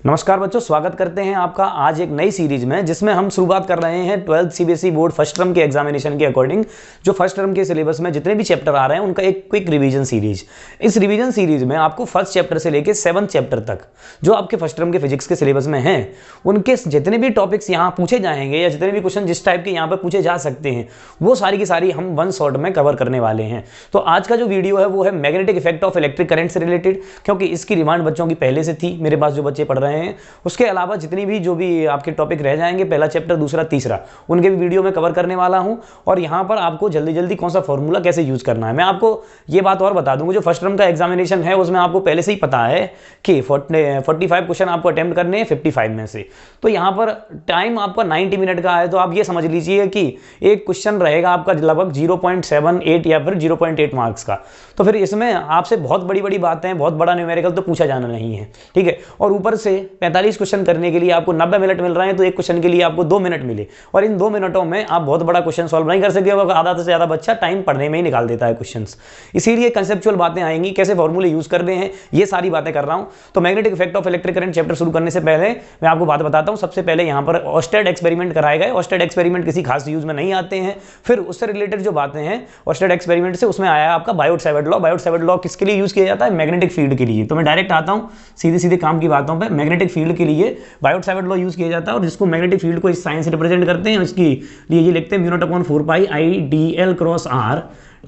नमस्कार बच्चों, स्वागत करते हैं आपका आज एक नई सीरीज में, जिसमें हम शुरुआत कर रहे हैं 12th CBSE board first term के एग्जामिनेशन के अकॉर्डिंग जो फर्स्ट टर्म के सिलेबस में जितने भी चैप्टर आ रहे हैं उनका एक क्विक रिवीजन सीरीज। इस रिवीजन सीरीज में आपको फर्स्ट चैप्टर से लेकर 7th चैप्टर तक जो आपके फर्स्ट टर्म के फिजिक्स के सिलेबस में हैं उनके जितने भी टॉपिक्स यहाँ पूछे जाएंगे या जितने भी क्वेश्चन जिस टाइप के यहाँ पर पूछे जा सकते हैं वो सारी की सारी हम वन शॉट में कवर करने वाले हैं। तो आज का जो वीडियो है वो है magnetic effect of electric current से रिलेटेड, क्योंकि इसकी डिमांड बच्चों की पहले से थी, मेरे पास जो बच्चे पढ़ रहे हैं। उसके अलावा जितनी भी जो भी आपके टॉपिक रह जाएंगे, पहला चैप्टर, दूसरा, तीसरा, उनके भी वीडियो में कवर करने वाला हूं। और यहां पर आपको जल्दी जल्दी कौन सा फॉर्मूला कैसे यूज करना है मैं आपको ये बात और बता दूंगा। जो फर्स्ट टर्म का एग्जामिनेशन है उसमें आपको पहले से ही पता है कि 45 क्वेश्चन आपको अटेम्प्ट करने हैं 55 में से। तो यहां पर टाइम आपका 90 मिनट का है, तो आप ये समझ लीजिए कि एक क्वेश्चन रहेगा आपका लगभग 0.78 या फिर 0.8 मार्क्स का। तो फिर इसमें आपसे बहुत बड़ी बड़ी बातें, बहुत बड़ा न्यूमेरिकल तो पूछा जाना नहीं है, ठीक है। और ऊपर से 45 क्वेश्चन करने के लिए आपको 90 मिनट मिल रहे हैं, तो एक क्वेश्चन के लिए आपको 2 मिनट मिले, और इन 2 मिनटों में आप बहुत बड़ा क्वेश्चन सॉल्व नहीं कर सकते। आधा से ज्यादा बच्चा टाइम पढ़ने में ही निकाल देता है क्वेश्चंस। इसीलिए कंसेप्चुअल बातें आएंगी, कैसे फॉर्मूले यूज करने हैं, ये सारी बातें कर रहा हूं। तो magnetic effect of electric current chapter शुरू करने से पहले मैं आपको बात बताता हूं। सबसे पहले यहां पर ऑस्टेड एक्सपेरिमेंट कराए गए। ऑस्टेड एक्सपेरिमेंट किसी खास यूज में नहीं आते हैं। फिर उससे रिलेटेड जो बातें हैं ऑस्टेड एक्सपेरिमेंट से, उसमें आया आपका बायोट-सावर्त लॉ। बायोट-सावर्त लॉ किसके लिए यूज किया जाता है? मैग्नेटिक फील्ड के लिए। तो मैं डायरेक्ट आता हूं सीधे सीधे काम की बातों पे। मैग्नेटिक फील्ड के लिए बायोट-सावर्त लॉ यूज किया जाता है, और जिसको मैग्नेटिक फील्ड को इस साइन से रिप्रेजेंट करते हैं, इसके लिए ये लिखते हैं μ0/4 पाई IdL cross R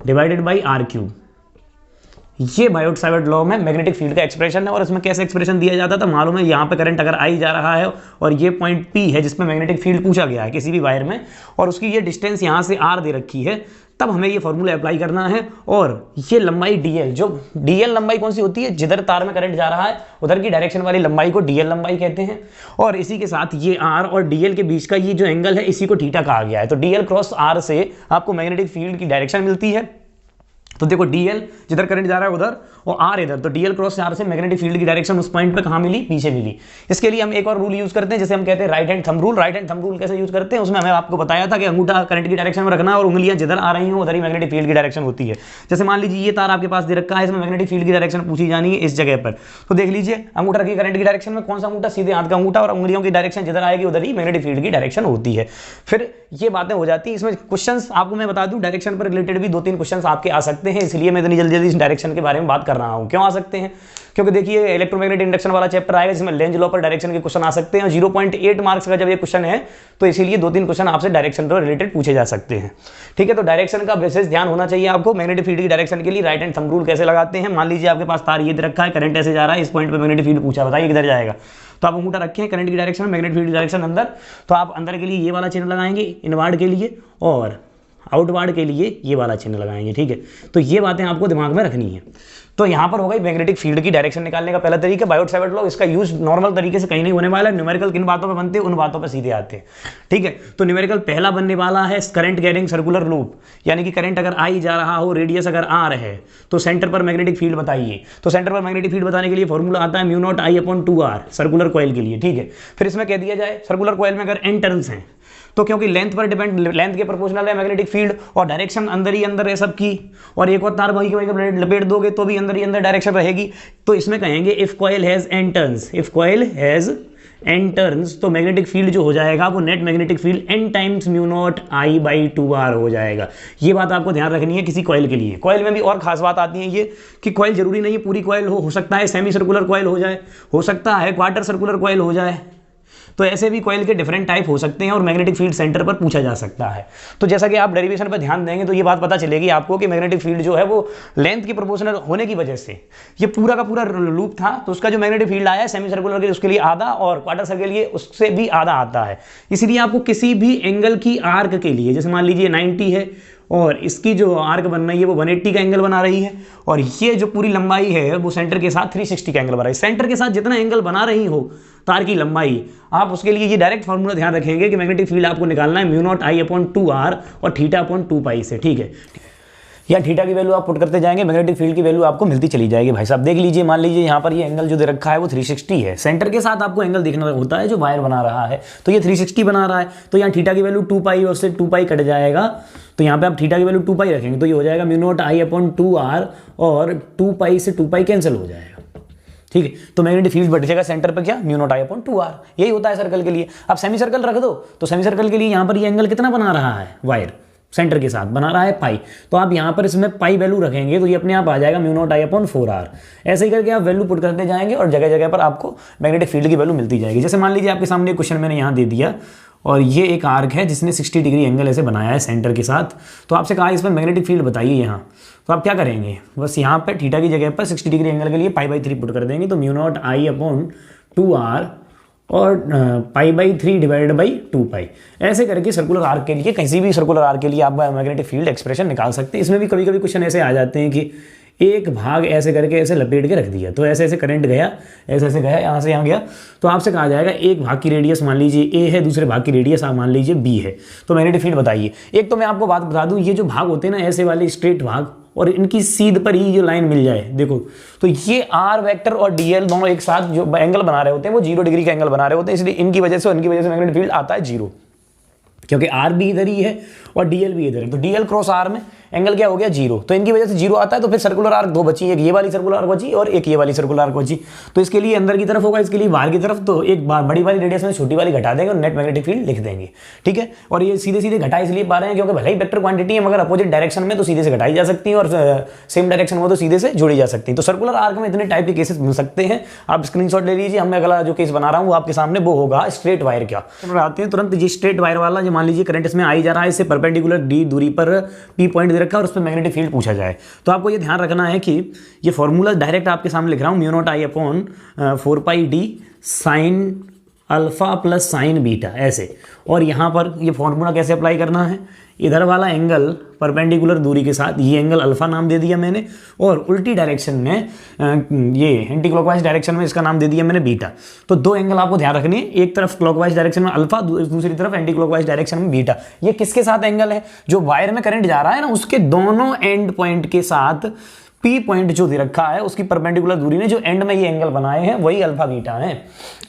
divided by R3। ये बायोट-सावर्त लॉ में मैग्नेटिक फील्ड का एक्सप्रेशन है। और इसमें कैसे एक्सप्रेशन दिया जाता था मालूम है? यहाँ पे करंट अगर आई जा रहा है और ये पॉइंट P है जिसमें मैग्नेटिक फील्ड पूछा गया है किसी भी वायर में, और उसकी ये डिस्टेंस यहाँ से R दे रखी है, तब हमें ये फॉर्मूला अप्लाई करना है। और ये लंबाई DL, जो DL लंबाई कौन सी होती है? जिधर तार में करंट जा रहा है उधर की डायरेक्शन वाली लंबाई को DL लंबाई कहते हैं। और इसी के साथ ये R और DL के बीच का ये जो एंगल है इसी को थीटा कहा गया है। तो DL क्रॉस R से आपको मैग्नेटिक फील्ड की डायरेक्शन मिलती है। तो देखो DL जिधर करंट जा रहा है उधर और R इधर, तो DL क्रॉस R से मैग्नेटिक फील्ड की डायरेक्शन उस पॉइंट पे कहां मिली? पीछे मिली। इसके लिए हम एक और रूल यूज करते हैं, जैसे हम कहते हैं right hand thumb rule. Right hand thumb rule कैसे यूज करते हैं उसमें हमें आपको बताया था कि अंगूठा करंट की डायरेक्शन में रखना और उंगलियां जिधर आ रही हो उधर ही मैग्नेटिक फील्ड की डायरेक्शन होती है। जैसे मान लीजिए ये तार आपके पास दे रखा है, इसमें मैग्नेटिक फील्ड की डायरेक्शन पूछी जानी है इस जगह पर। तो देख लीजिए अंगूठा रखिए करंट की डायरेक्शन में, कौन सा अंगूठा? सीधे हाथ का अंगूठा, और उंगलियों की डायरेक्शन जिधर आएगी उधर ही मैग्नेटिक फील्ड की डायरेक्शन होती है। फिर ये बातें हो जाती है। इसमें क्वेश्चंस आपको मैं बता दूं, डायरेक्शन पर रिलेटेड भी 2-3 क्वेश्चंस आपके आ सकते हैं, इसलिए मैं इतनी जल्दी इस डायरेक्शन के बारे में बात कर रहा हूं। क्यों आ सकते हैं? क्योंकि देखिए इलेक्ट्रोमैग्नेटिक इंडक्शन वाला चैप्टर आएगा जिसमें लेंज लॉ पर डायरेक्शन के क्वेश्चन आ सकते हैं। 0.8 मार्क्स का जब ये क्वेश्चन है तो इसीलिए 2-3 क्वेश्चन आपसे डायरेक्शन पर रिलेटेड पूछे जा सकते हैं, ठीक है। तो डायरेक्शन का विशेष ध्यान होना चाहिए आपको। मैग्नेटिक फील्ड की डायरेक्शन के लिए राइट हैंड थंब रूल कैसे लगाते हैं? मान लीजिए आपके पास तार ये रखा है, करंट ऐसे जा रहा है, इस पॉइंट पर मैग्नेटिक फील्ड पूछा, बताइए किधर जाएगा? तो आप अंगूठा रखें करंट की डायरेक्शन में, मैग्नेटिक फील्ड की डायरेक्शन अंदर, तो आप अंदर के लिए ये वाला चिन्ह लगाएंगे इनवार्ड के लिए, और आउटवार्ड के लिए ये वाला चिन्ह लगाएंगे, ठीक है। तो ये बातें आपको दिमाग में रखनी है। तो यहां पर होगा मैग्नेटिक फील्ड की डायरेक्शन निकालने का पहला तरीका बायोट-सावर्त लॉ। इसका यूज नॉर्मल तरीके से कहीं नहीं होने वाला है। न्यूमेरिकल किन बातों पे बनते हैं उन बातों पे सीधे आते हैं, ठीक है। तो न्यूमेरिकल पहला बनने वाला है करंट कैरिंग सर्कुलर लूप, यानी कि करंट अगर आई जा रहा हो, रेडियस अगर R है, तो सेंटर पर मैग्नेटिक फील्ड बताइए। तो सेंटर पर मैग्नेटिक फील्ड बताने के लिए फॉर्मूला आता है μ0I/2R सर्कुलर कॉइल के लिए, ठीक है। फिर इसमें कह दिया जाए सर्कुलर कॉइल में अगर n टर्न्स हैं तो क्योंकि लेंथ पर डिपेंड, लेंथ के प्रोपोर्शनल है मैग्नेटिक फील्ड, और डायरेक्शन अंदर ही अंदर है सबकी, और एक और तार वहीं के वहीं लपेट दोगे तो भी अंदर ही अंदर डायरेक्शन रहेगी। तो इसमें कहेंगे if coil has n turns, if coil has n turns, तो मैग्नेटिक फील्ड जो हो जाएगा वो net magnetic field n times μ0I/2R हो जाएगा। ये बात आपको ध्यान रखनी है किसी कॉइल के लिए। कॉइल में भी और खास बात आती है ये कि कॉइल जरूरी नहीं है पूरी कॉइल हो सकता है सेमी सर्कुलर कॉइल हो जाए, हो सकता है क्वार्टर सर्कुलर कॉइल हो जाए। तो ऐसे भी कॉइल के डिफरेंट टाइप हो सकते हैं और मैग्नेटिक फील्ड सेंटर पर पूछा जा सकता है। तो जैसा कि आप डेरिवेशन पर ध्यान देंगे तो ये बात पता चलेगी आपको कि मैग्नेटिक फील्ड जो है वो लेंथ की प्रोपोर्शनल होने की वजह से ये पूरा का पूरा लूप था, तो उसका जो मैग्नेटिक फील्ड आया सेमी सर्कुलर के उसके लिए आधा और क्वार्टर सर्कल के लिए उससे भी आधा आता है। इसीलिए आपको किसी भी एंगल की आर्क के लिए, जैसे मान लीजिए 90 है और इसकी जो आर्क बन रही है वो 180 का एंगल बना रही है, और ये जो पूरी लंबाई है वो सेंटर के साथ 360 का एंगल बना रही है। सेंटर के साथ जितना एंगल बना रही हो तार की लंबाई, आप उसके लिए ये डायरेक्ट फॉर्मूला ध्यान रखेंगे कि मैग्नेटिक फील्ड आपको निकालना है μ0I/2R और θ/2π से, ठीक है। या थीटा की वैल्यू आप पुट करते जाएंगे, मैग्नेटिक फील्ड की वैल्यू आपको मिलती चली जाएगी। भाई साहब देख लीजिए, मान लीजिए यहाँ पर ये एंगल जो दे रखा है वो 360 है, सेंटर के साथ आपको एंगल देखना होता है जो वायर बना रहा है, तो ये 360 बना रहा है, तो यहाँ थीटा की वैल्यू 2π और से 2π कट जाएगा, तो यहाँ पे आप थीटा की वैल्यू 2π रखेंगे तो ये हो जाएगा μ0I/2R और 2π से 2π कैंसिल हो जाएगा, ठीक है, तो मैग्नेटिक फील्ड बढ़ जाएगा सेंटर पे क्या, mu naught I upon 2r, यही होता है सर्कल के लिए। अब सेमी सर्कल रख दो, तो सेमी सर्कल के लिए यहाँ पर ये एंगल कितना बना रहा है, वायर सेंटर के साथ बना रहा है पाई, तो आप यहाँ पर इसमें पाई वैल्यू रखेंगे तो ये अपने आप आ जाएगा mu naught I upon 4r। ऐसे ही करके आप वैल्यू पुट करते जाएंगे और जगह जगह पर आपको मैग्नेटिक फील्ड की वैल्यू मिलती जाएगी। जैसे मान लीजिए आपके सामने एक क्वेश्चन मैंने यहाँ दे दिया और ये एक आर्क है जिसने 60 डिग्री एंगल ऐसे बनाया है सेंटर के साथ, तो आपसे कहा इसमें मैग्नेटिक फील्ड बताइए यहाँ, तो आप क्या करेंगे, बस यहाँ पे थीटा की जगह पर 60 डिग्री एंगल के लिए π/3 पुट कर देंगे, तो mu naught I upon 2r और π/3 डिवाइडेड बाई 2π। ऐसे करके सर्कुलर आर्क के लिए, किसी भी सर्कुलर आर्क के लिए आप मैग्नेटिक फील्ड एक्सप्रेशन निकाल सकते हैं। इसमें भी कभी कभी क्वेश्चन ऐसे आ जाते हैं कि एक भाग ऐसे करके ऐसे लपेट के रख दिया, तो ऐसे ऐसे करंट गया, ऐसे ऐसे गया, यहाँ से यहाँ गया, तो आपसे कहा जाएगा एक भाग की रेडियस मान लीजिए a है, दूसरे भाग की रेडियस आप मान लीजिए b है, तो मैग्नेटिक फील्ड बताइए। एक तो मैं आपको बात बता दूं, ये जो भाग होते हैं ना ऐसे वाले स्ट्रेट भाग, और इनकी सीध पर ही जो लाइन मिल जाए, देखो तो ये आर वेक्टर और dl दोनों एक साथ जो एंगल बना रहे होते हैं वो 0 डिग्री का एंगल बना रहे होते हैं, इसलिए इनकी वजह से मैग्नेटिक फील्ड आता है 0, क्योंकि आर भी इधर ही है और dl भी इधर है, तो dl क्रॉस r में एंगल क्या हो गया 0, तो इनकी वजह से 0 आता है। तो फिर सर्कुलर आर्क दो बची, एक ये वाली सर्कुलर आर्क बची और एक ये वाली सर्कुलर आर्क बची, तो इसके लिए अंदर की तरफ होगा, इसके लिए बाहर की तरफ, तो एक बड़ी वाली रेडियस में छोटी वाली घटा देंगे और नेट मैग्नेटिक फील्ड लिख देंगे, ठीक है। और ये सीधे सीधे घटा इसलिए पा रहे हैं क्योंकि भले ही वेक्टर क्वांटिटी है मगर अपोजिट डायरेक्शन में तो सीधे से घटाई जा सकती है और सेम डायरेक्शन में तो सीधे से जोड़ी जा सकती है। तो सर्कुलर आर्क में इतने टाइप के केसेस मिल सकते हैं, आप स्क्रीनशॉट ले लीजिए। मैं अगला जो केस बना रहा हूँ वो आपके सामने वो होगा स्ट्रेट वायर का। आते हैं तुरंत, ये स्ट्रेट वायर वाला जो मान लीजिए करंट इसमें आई जा रहा है, इससे परपेंडिकुलर d दूरी पर p पॉइंट दे रखा है और उस पर मैग्नेटिक फील्ड पूछा जाए, तो आपको ये ध्यान रखना है कि ये फॉर्मूला डायरेक्ट आपके सामने लिख रहा हूं, mu naught I upon 4πd sine alpha plus sine beta, ऐसे। और यहां पर ये फॉर्मूला कैसे अप्लाई करना है, इधर वाला एंगल परपेंडिकुलर दूरी के साथ, ये एंगल अल्फा नाम दे दिया मैंने, और उल्टी डायरेक्शन में ये एंटी क्लॉकवाइज डायरेक्शन में इसका नाम दे दिया मैंने बीटा। तो दो एंगल आपको ध्यान रखनी है, एक तरफ क्लॉकवाइज डायरेक्शन में अल्फा, दूसरी तरफ एंटी क्लॉकवाइज डायरेक्शन में बीटा। ये किसके साथ एंगल है, जो वायर में करंट जा रहा है ना उसके दोनों एंड पॉइंट के साथ P पॉइंट जो दे रखा है उसकी परपेंडिकुलर दूरी ने जो एंड में ये एंगल बनाए हैं वही अल्फा बीटा है।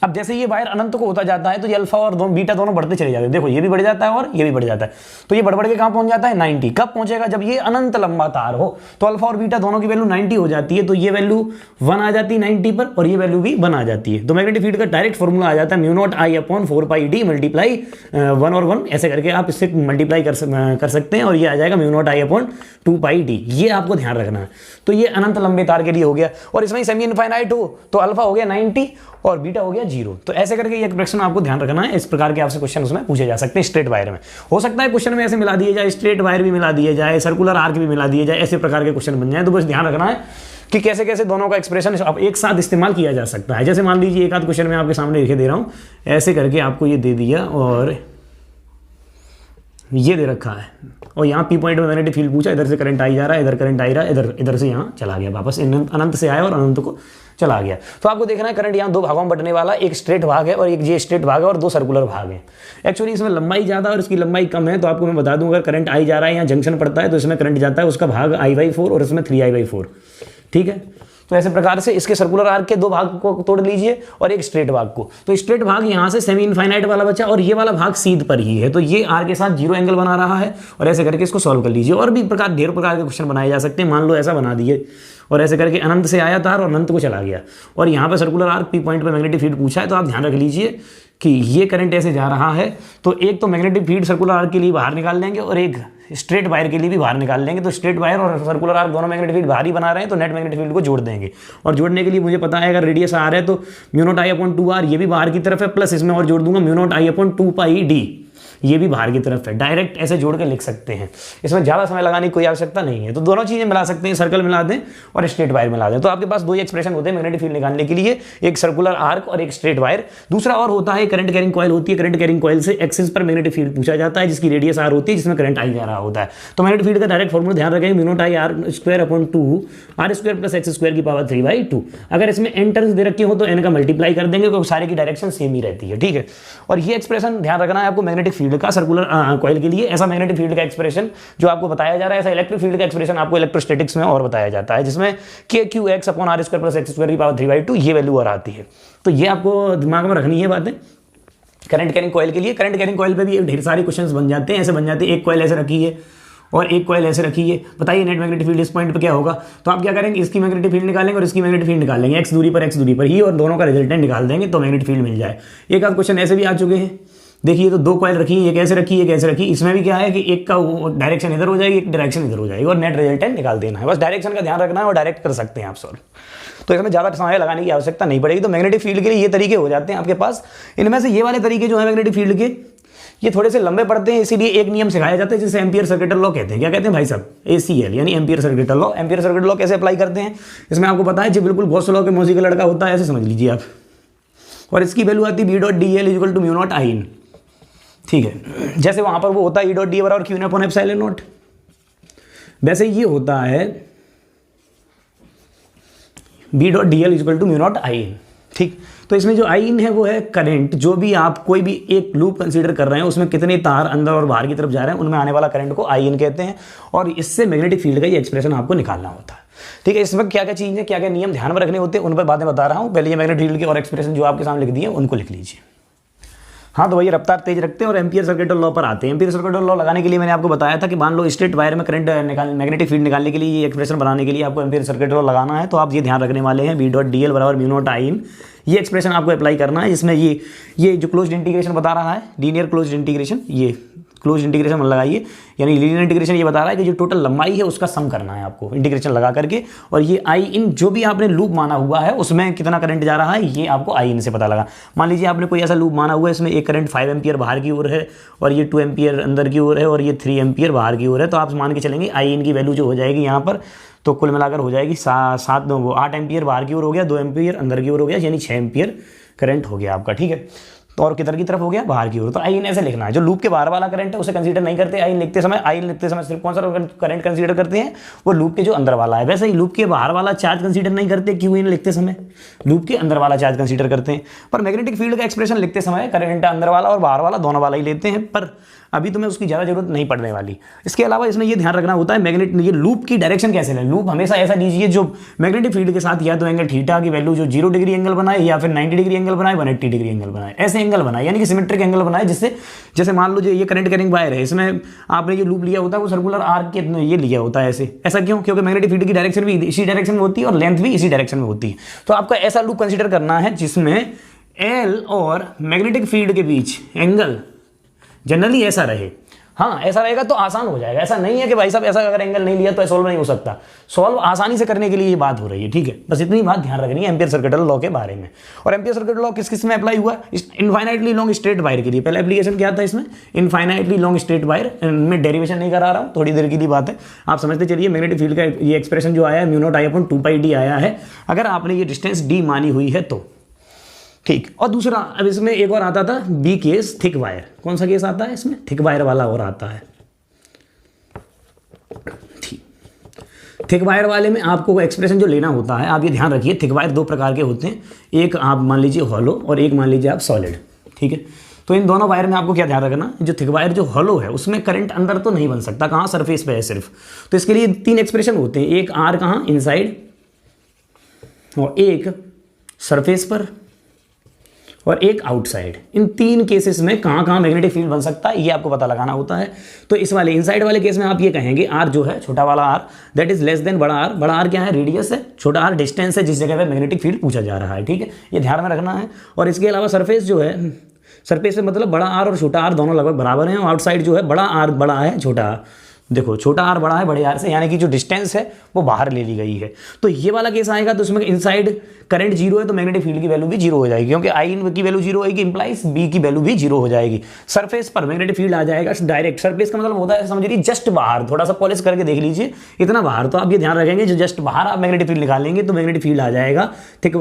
अब जैसे ये वायर अनंत को होता जाता है तो ये अल्फा और बीटा दोनों बढ़ते चले जाते हैं, देखो ये भी बढ़ जाता है और ये भी बढ़ जाता है, तो ये बढ़ के कहां पहुंच जाता है 90। कब पहुंचेगा, जब ये अनंत लंबा तार हो, तो अल्फा और बीटा दोनों की वैल्यू 90 हो जाती है, तो ये वैल्यू 1 आ जाती है 90 पर और ये वैल्यू भी 1 आ जाती है। तो मैग्नेटिक फील्ड का डायरेक्ट फॉर्मूला आ जाता है mu naught I upon 4πd multiply 1 और 1, ऐसे करके आप इससे मल्टीप्लाई कर सकते हैं और ये आ जाएगा mu naught I upon 2πd। ये आपको ध्यान रखना है। तो ये अनंत लंबे तार के लिए हो गया, और इसमें सेमी इनफाइनाइट हो तो अल्फा हो गया 90 और बीटा हो गया 0। तो ऐसे करके ये एक्सप्रेशन आपको ध्यान रखना है। इस प्रकार के आपसे क्वेश्चन उसमें पूछे जा सकते हैं स्ट्रेट वायर में। हो सकता है क्वेश्चन में ऐसे मिला दिए जाए, स्ट्रेट वायर भी मिला दिए जाए, सर्कुलर आर्क भी मिला दिए जाए, ऐसे प्रकार के क्वेश्चन बन जाए। तो बस ध्यान रखना है कि कैसे कैसे दोनों का एक्सप्रेशन अब एक साथ इस्तेमाल किया जा सकता है। जैसे मान लीजिए एक आध क्वेश्चन में आपके सामने लिखे दे रहा हूँ, ऐसे करके आपको ये दे दिया और ये दे रखा है और यहाँ P पॉइंट में मैग्नेटिक फील्ड पूछा, इधर से करंट आई जा रहा है, इधर करंट आई रहा है, इधर से यहाँ चला गया, वापस अनंत से आया और अनंत को चला गया। तो आपको देखना है करंट यहाँ दो भागों में बंटने वाला, एक स्ट्रेट भाग है और एक ये स्ट्रेट भाग है और दो सर्कुलर भाग है। एक्चुअली इसमें लंबाई ज़्यादा और इसकी लंबाई कम है, तो आपको मैं बता दूं अगर करंट आई जा रहा है, यहाँ जंक्शन पड़ता है तो इसमें करंट जाता है, उसका भाग I/4 और इसमें 3I/4, ठीक है। तो ऐसे प्रकार से इसके सर्कुलर आर्क के दो भाग को तोड़ लीजिए और एक स्ट्रेट भाग को। तो स्ट्रेट भाग यहाँ से सेमी इनफाइनाइट वाला बचा और ये वाला भाग सीध पर ही है, तो ये आर के साथ 0 एंगल बना रहा है और ऐसे करके इसको सॉल्व कर लीजिए। और भी ढेर प्रकार के क्वेश्चन बनाए जा सकते हैं। मान लो ऐसा बना दिए और ऐसे करके अनंत से आया तार और अनंत को चला गया और यहाँ पर सर्कुलर आर्क P पॉइंट पर मैग्नेटिक फील्ड पूछा है, तो आप ध्यान रख लीजिए कि ये करंट ऐसे जा रहा है, तो एक तो मैग्नेटिक फील्ड सर्कुलर आर्क के लिए बाहर निकाल लेंगे और एक स्ट्रेट वायर के लिए भी बाहर निकाल लेंगे। तो स्ट्रेट वायर और सर्कुलर आर्क दोनों मैग्नेटिक फील्ड बाहर ही बना रहे हैं, तो नेट मैग्नेटिक फील्ड को जोड़ देंगे। और जोड़ने के लिए मुझे पता है अगर रेडियस आर है तो mu naught I upon 2r, ये भी बाहर की तरफ है, प्लस इसमें और जोड़ दूंगा mu naught I upon 2πd, ये भी बाहर की तरफ है। डायरेक्ट ऐसे जोड़ के लिख सकते हैं, इसमें ज़्यादा समय लगाने की कोई आवश्यकता नहीं है। तो दोनों चीज़ें मिला सकते हैं, सर्कल मिला दें और स्ट्रेट वायर मिला दें। तो आपके पास दो ही एक्सप्रेशन होते हैं मैग्नेटिक फील्ड निकालने के लिए, एक सर्कुलर आर्क और एक स्ट्रेट वायर। दूसरा और होता है करंट कैरिंग कॉइल होती है, करंट कैरिंग कॉइल से एक्सिस पर मैग्नेटिक फील्ड पूछा जाता है जिसकी रेडियस आर होती है, जिसमें करंट आई जा रहा होता है। तो मैग्नेटिक फील्ड का डायरेक्ट फॉर्मूला ध्यान रखेंगे, म्यू नॉट आई r² upon 2r² plus x² की पावर 3/2। अगर इसमें n टर्म्स दे रखी हो तो n का मल्टीप्लाई कर देंगे क्योंकि सारे की डायरेक्शन सेम ही रहती है, ठीक है। और ये एक्सप्रेशन ध्यान रखना है आपको मैग्नेटिक फील्ड का सर्कुलर कॉइल के लिए। ऐसा मैग्नेटिक फील्ड का एक्सप्रेशन जो आपको बताया जा रहा है, ऐसा इलेक्ट्रिक फील्ड का एक्सप्रेशन आपको इलेक्ट्रोस्टैटिक्स में और बताया जाता है, जिसमें kqx upon r² plus x² की पावर 3/2 ये वैल्यू और आती है। तो ये आपको दिमाग में रखनी है बातें करंट कैरिंग कॉइल के लिए। करंट कैरिंग कॉइल पे भी ढेर सारे क्वेश्चंस बन जाते हैं, ऐसे बन जाते हैं। एक कॉइल ऐसे रखी है और एक कॉइल ऐसे रखी है, बताइए नेट मैग्नेटिक फील्ड इस पॉइंट पे क्या होगा। तो आप क्या करेंगे, इसकी मैग्नेटिक फील्ड निकालेंगे और इसकी मैग्नेटिक फील्ड निकालेंगे, एक्स दूरी पर ही, और दोनों का रिजल्टेंट निकाल देंगे तो मैग्नेटिक फील्ड मिल जाए। एक आध क्वेश्चन ऐसे भी आ चुके हैं, देखिए तो 2 कॉइल रखी है, एक ऐसे रखी एक ऐसे रखी, इसमें भी क्या है कि एक का डायरेक्शन इधर हो जाएगी, एक डायरेक्शन इधर हो जाएगी और नेट रिजल्टेंट निकाल देना है। बस डायरेक्शन का ध्यान रखना है और डायरेक्ट कर सकते हैं आप सॉल्व, तो इसमें ज़्यादा समय लगाने की आवश्यकता नहीं पड़ेगी। तो मैग्नेटिक फील्ड के लिए ये तरीके हो जाते हैं आपके पास। इनमें से ये वाले तरीके जो है मैग्नेटिक फील्ड के, ये थोड़े से लंबे पड़ते हैं, इसीलिए एक नियम सिखाया जाता है जिसे एम्पियर सर्किटल लॉ कहते हैं। क्या कहते हैं भाई साहब, ACL यानी ampere circuital law. Ampere circuital law कैसे अप्लाई करते हैं, इसमें आपको पता है जी, बिल्कुल गॉस लॉ के मौसी का लड़का होता है, ऐसे समझ लीजिए आप। और इसकी वैल्यू आती है B.dl = μ0 I, ठीक है। जैसे वहां पर वो होता है E.d बराबर Q/ε0, वैसे ये होता है B.dl = μ0 I, ठीक। तो इसमें जो I है वो है करंट, जो भी आप कोई भी एक लूप कंसीडर कर रहे हैं उसमें कितने तार अंदर और बाहर की तरफ जा रहे हैं, उनमें आने वाला करंट को I कहते हैं, और इससे मैग्नेटिक फील्ड का ये एक्सप्रेशन आपको निकालना होता है, ठीक है। इसमें क्या क्या चीज़ें, क्या क्या नियम ध्यान में रखने होते हैं, उन पर बातें बता रहा हूँ। पहले ये मैग्नेटिक फील्ड के और एक्सप्रेशन जो आपके सामने लिख दिए उनको लिख लीजिए। हाँ, तो वही रफ्तार तेज रखते हैं और एम्पियर सर्किटल लॉ पर आते हैं। एम्पियर सर्किटल लॉ लगाने के लिए मैंने आपको बताया था कि मान लो स्ट्रेट वायर में करंट मैग्नेटिक फील्ड निकालने के लिए, ये एक्सप्रेशन बनाने के लिए आपको एम्पियर सर्किटल लॉ लगाना है। तो आप ये ध्यान रखने वाले हैं B.dl = μ0 I, ये एक्सप्रेशन आपको अप्लाई करना है, जिसमें ये जो क्लोज्ड इंटीग्रेशन बता रहा है, लीनियर क्लोज्ड इंटीग्रेशन, ये क्लोज इंटीग्रेशन लगाइए, यानी लीनियर इंटीग्रेशन ये बता रहा है कि जो टोटल लंबाई है उसका सम करना है आपको इंटीग्रेशन लगा करके, और ये आई इन जो भी आपने लूप माना हुआ है उसमें कितना करंट जा रहा है ये आपको आई इन से पता लगा। मान लीजिए आपने कोई ऐसा लूप माना हुआ है, इसमें एक करंट 5 एम्पियर बाहर की ओर है और ये 2 एम्पियर अंदर की ओर है और ये 3 एम्पियर बाहर की ओर है, तो आप मान के चलेंगे आई इन की वैल्यू जो हो जाएगी यहाँ पर, तो कुल मिलाकर हो जाएगी 8 एम्पियर बाहर की ओर हो गया, 2 एम्पियर अंदर की ओर हो गया, यानी 6 एम्पियर करंट हो गया आपका, ठीक है। तो और किधर की तरफ हो गया, बाहर की ओर। तो आई इन ऐसे लिखना है, जो लूप के बाहर वाला करंट है उसे कंसीडर नहीं करते आई इन लिखते समय सिर्फ कौन सा करंट कंसीडर करते हैं, वो लूप के जो अंदर वाला है। वैसे ही लूप के बाहर वाला चार्ज कंसीडर नहीं करते क्यू इन लिखते समय, लूप के अंदर वाला चार्ज कंसीडर करते हैं। पर मैग्नेटिक फील्ड का एक्सप्रेशन लिखते समय करंट अंदर वाला और बाहर वाला दोनों वाला ही लेते हैं, पर अभी तुम्हें उसकी ज़्यादा जरूरत नहीं पड़ने वाली। इसके अलावा इसमें ये ध्यान रखना होता है ये लूप की डायरेक्शन कैसे लें। लूप हमेशा ऐसा लीजिए जो मैग्नेटिक फील्ड के साथ या तो एंगल थीटा की वैल्यू जो 0 डिग्री एंगल बनाए, या फिर 90 डिग्री एंगल बनाए, 180 डिग्री एंगल बनाए, ऐसे एंगल बनाए, यानी कि सिमेट्रिक एंगल बनाए, जिससे जैसे मान लो ये करंट कैरिंग वायर है, इसमें आपने जो लूप लिया होता है वो सर्कुलर आर्क के ये लिया होता है ऐसे। ऐसा क्यों? क्योंकि मैग्नेटिक फील्ड की डायरेक्शन भी इसी डायरेक्शन में होती है और लेंथ भी इसी डायरेक्शन में होती है। तो आपका ऐसा लूप कंसिडर करना है जिसमें एल और मैग्नेटिक फील्ड के बीच एंगल जनरली ऐसा रहे। हाँ, ऐसा रहेगा तो आसान हो जाएगा। ऐसा नहीं है कि भाई साहब ऐसा अगर एंगल नहीं लिया तो सॉल्व नहीं हो सकता। सॉल्व आसानी से करने के लिए ये बात हो रही है, ठीक है। बस इतनी बात ध्यान रखनी है एम्पियर सर्किटल लॉ के बारे में। और एम्पियर सर्किटल लॉ किस किस में अप्लाई हुआ? इनफाइनाइटली लॉन्ग स्ट्रेट वायर के लिए। पहला एप्लीकेशन क्या था इसमें? Infinitely long straight wire. मैं डेरिवेशन नहीं करा रहा हूँ, थोड़ी देर की लिए बात है, आप समझते चलिए। मैग्नेटिक फील्ड का ये एक्सप्रेशन जो आया है μ0I/2πd आया है, अगर आपने ये डिस्टेंस d मानी हुई है तो, ठीक। और दूसरा, अब इसमें एक और आता था बी केस, थिक वायर। कौन सा केस आता है इसमें? थिक वायर वाला और आता है। थिक वायर वाले में आपको एक्सप्रेशन जो लेना होता है, आप ये ध्यान रखिए, थिक वायर 2 प्रकार के होते हैं। एक आप मान लीजिए हॉलो और एक मान लीजिए आप सॉलिड, ठीक है। तो इन दोनों वायर में आपको क्या ध्यान रखना, जो थिक वायर जो हॉलो है उसमें करंट अंदर तो नहीं बन सकता, कहाँ? सरफेस पे है सिर्फ। तो इसके लिए 3 एक्सप्रेशन होते हैं, एक आर कहाँ? इनसाइड, और एक सरफेस पर, और एक आउटसाइड। इन 3 केसेस में कहाँ कहाँ मैग्नेटिक फील्ड बन सकता है ये आपको पता लगाना होता है। तो इस वाले इनसाइड वाले केस में आप ये कहेंगे आर जो है, छोटा वाला R, that is less than बड़ा आर। बड़ा आर क्या है? रेडियस है, छोटा आर डिस्टेंस है जिस जगह पे मैग्नेटिक फील्ड पूछा जा रहा है, ठीक है। ये ध्यान में रखना है। और इसके अलावा सरफेस जो है, सरफेस में मतलब बड़ा आर और छोटा आर दोनों लगभग बराबर हैं। और आउटसाइड जो है, बड़ा आर बड़ा है, छोटा आर, देखो छोटा आर बड़ा है बड़े आर से, यानी कि जो डिस्टेंस है वो बाहर ले ली गई है। तो ये वाला केस आएगा तो उसमें इनसाइड करंट 0 है तो मैग्नेटिक फील्ड की वैल्यू भी 0 हो जाएगी, क्योंकि आई इन की वैल्यू 0 होगी, इंप्लाइज बी की वैल्यू भी 0 हो जाएगी। सरफेस पर मैग्नेटिक फील्ड आ जाएगा डायरेक्ट। सरफेस का मतलब होता है, समझ लीजिए जस्ट बाहर, थोड़ा सा पॉलिश करके देख लीजिए, इतना बाहर। तो आप ये ध्यान रखेंगे, जो जस्ट बाहर आप मैग्नेटिक फील्ड निकालेंगे तो मैग्नेटिक फील्ड आ जाएगा थिक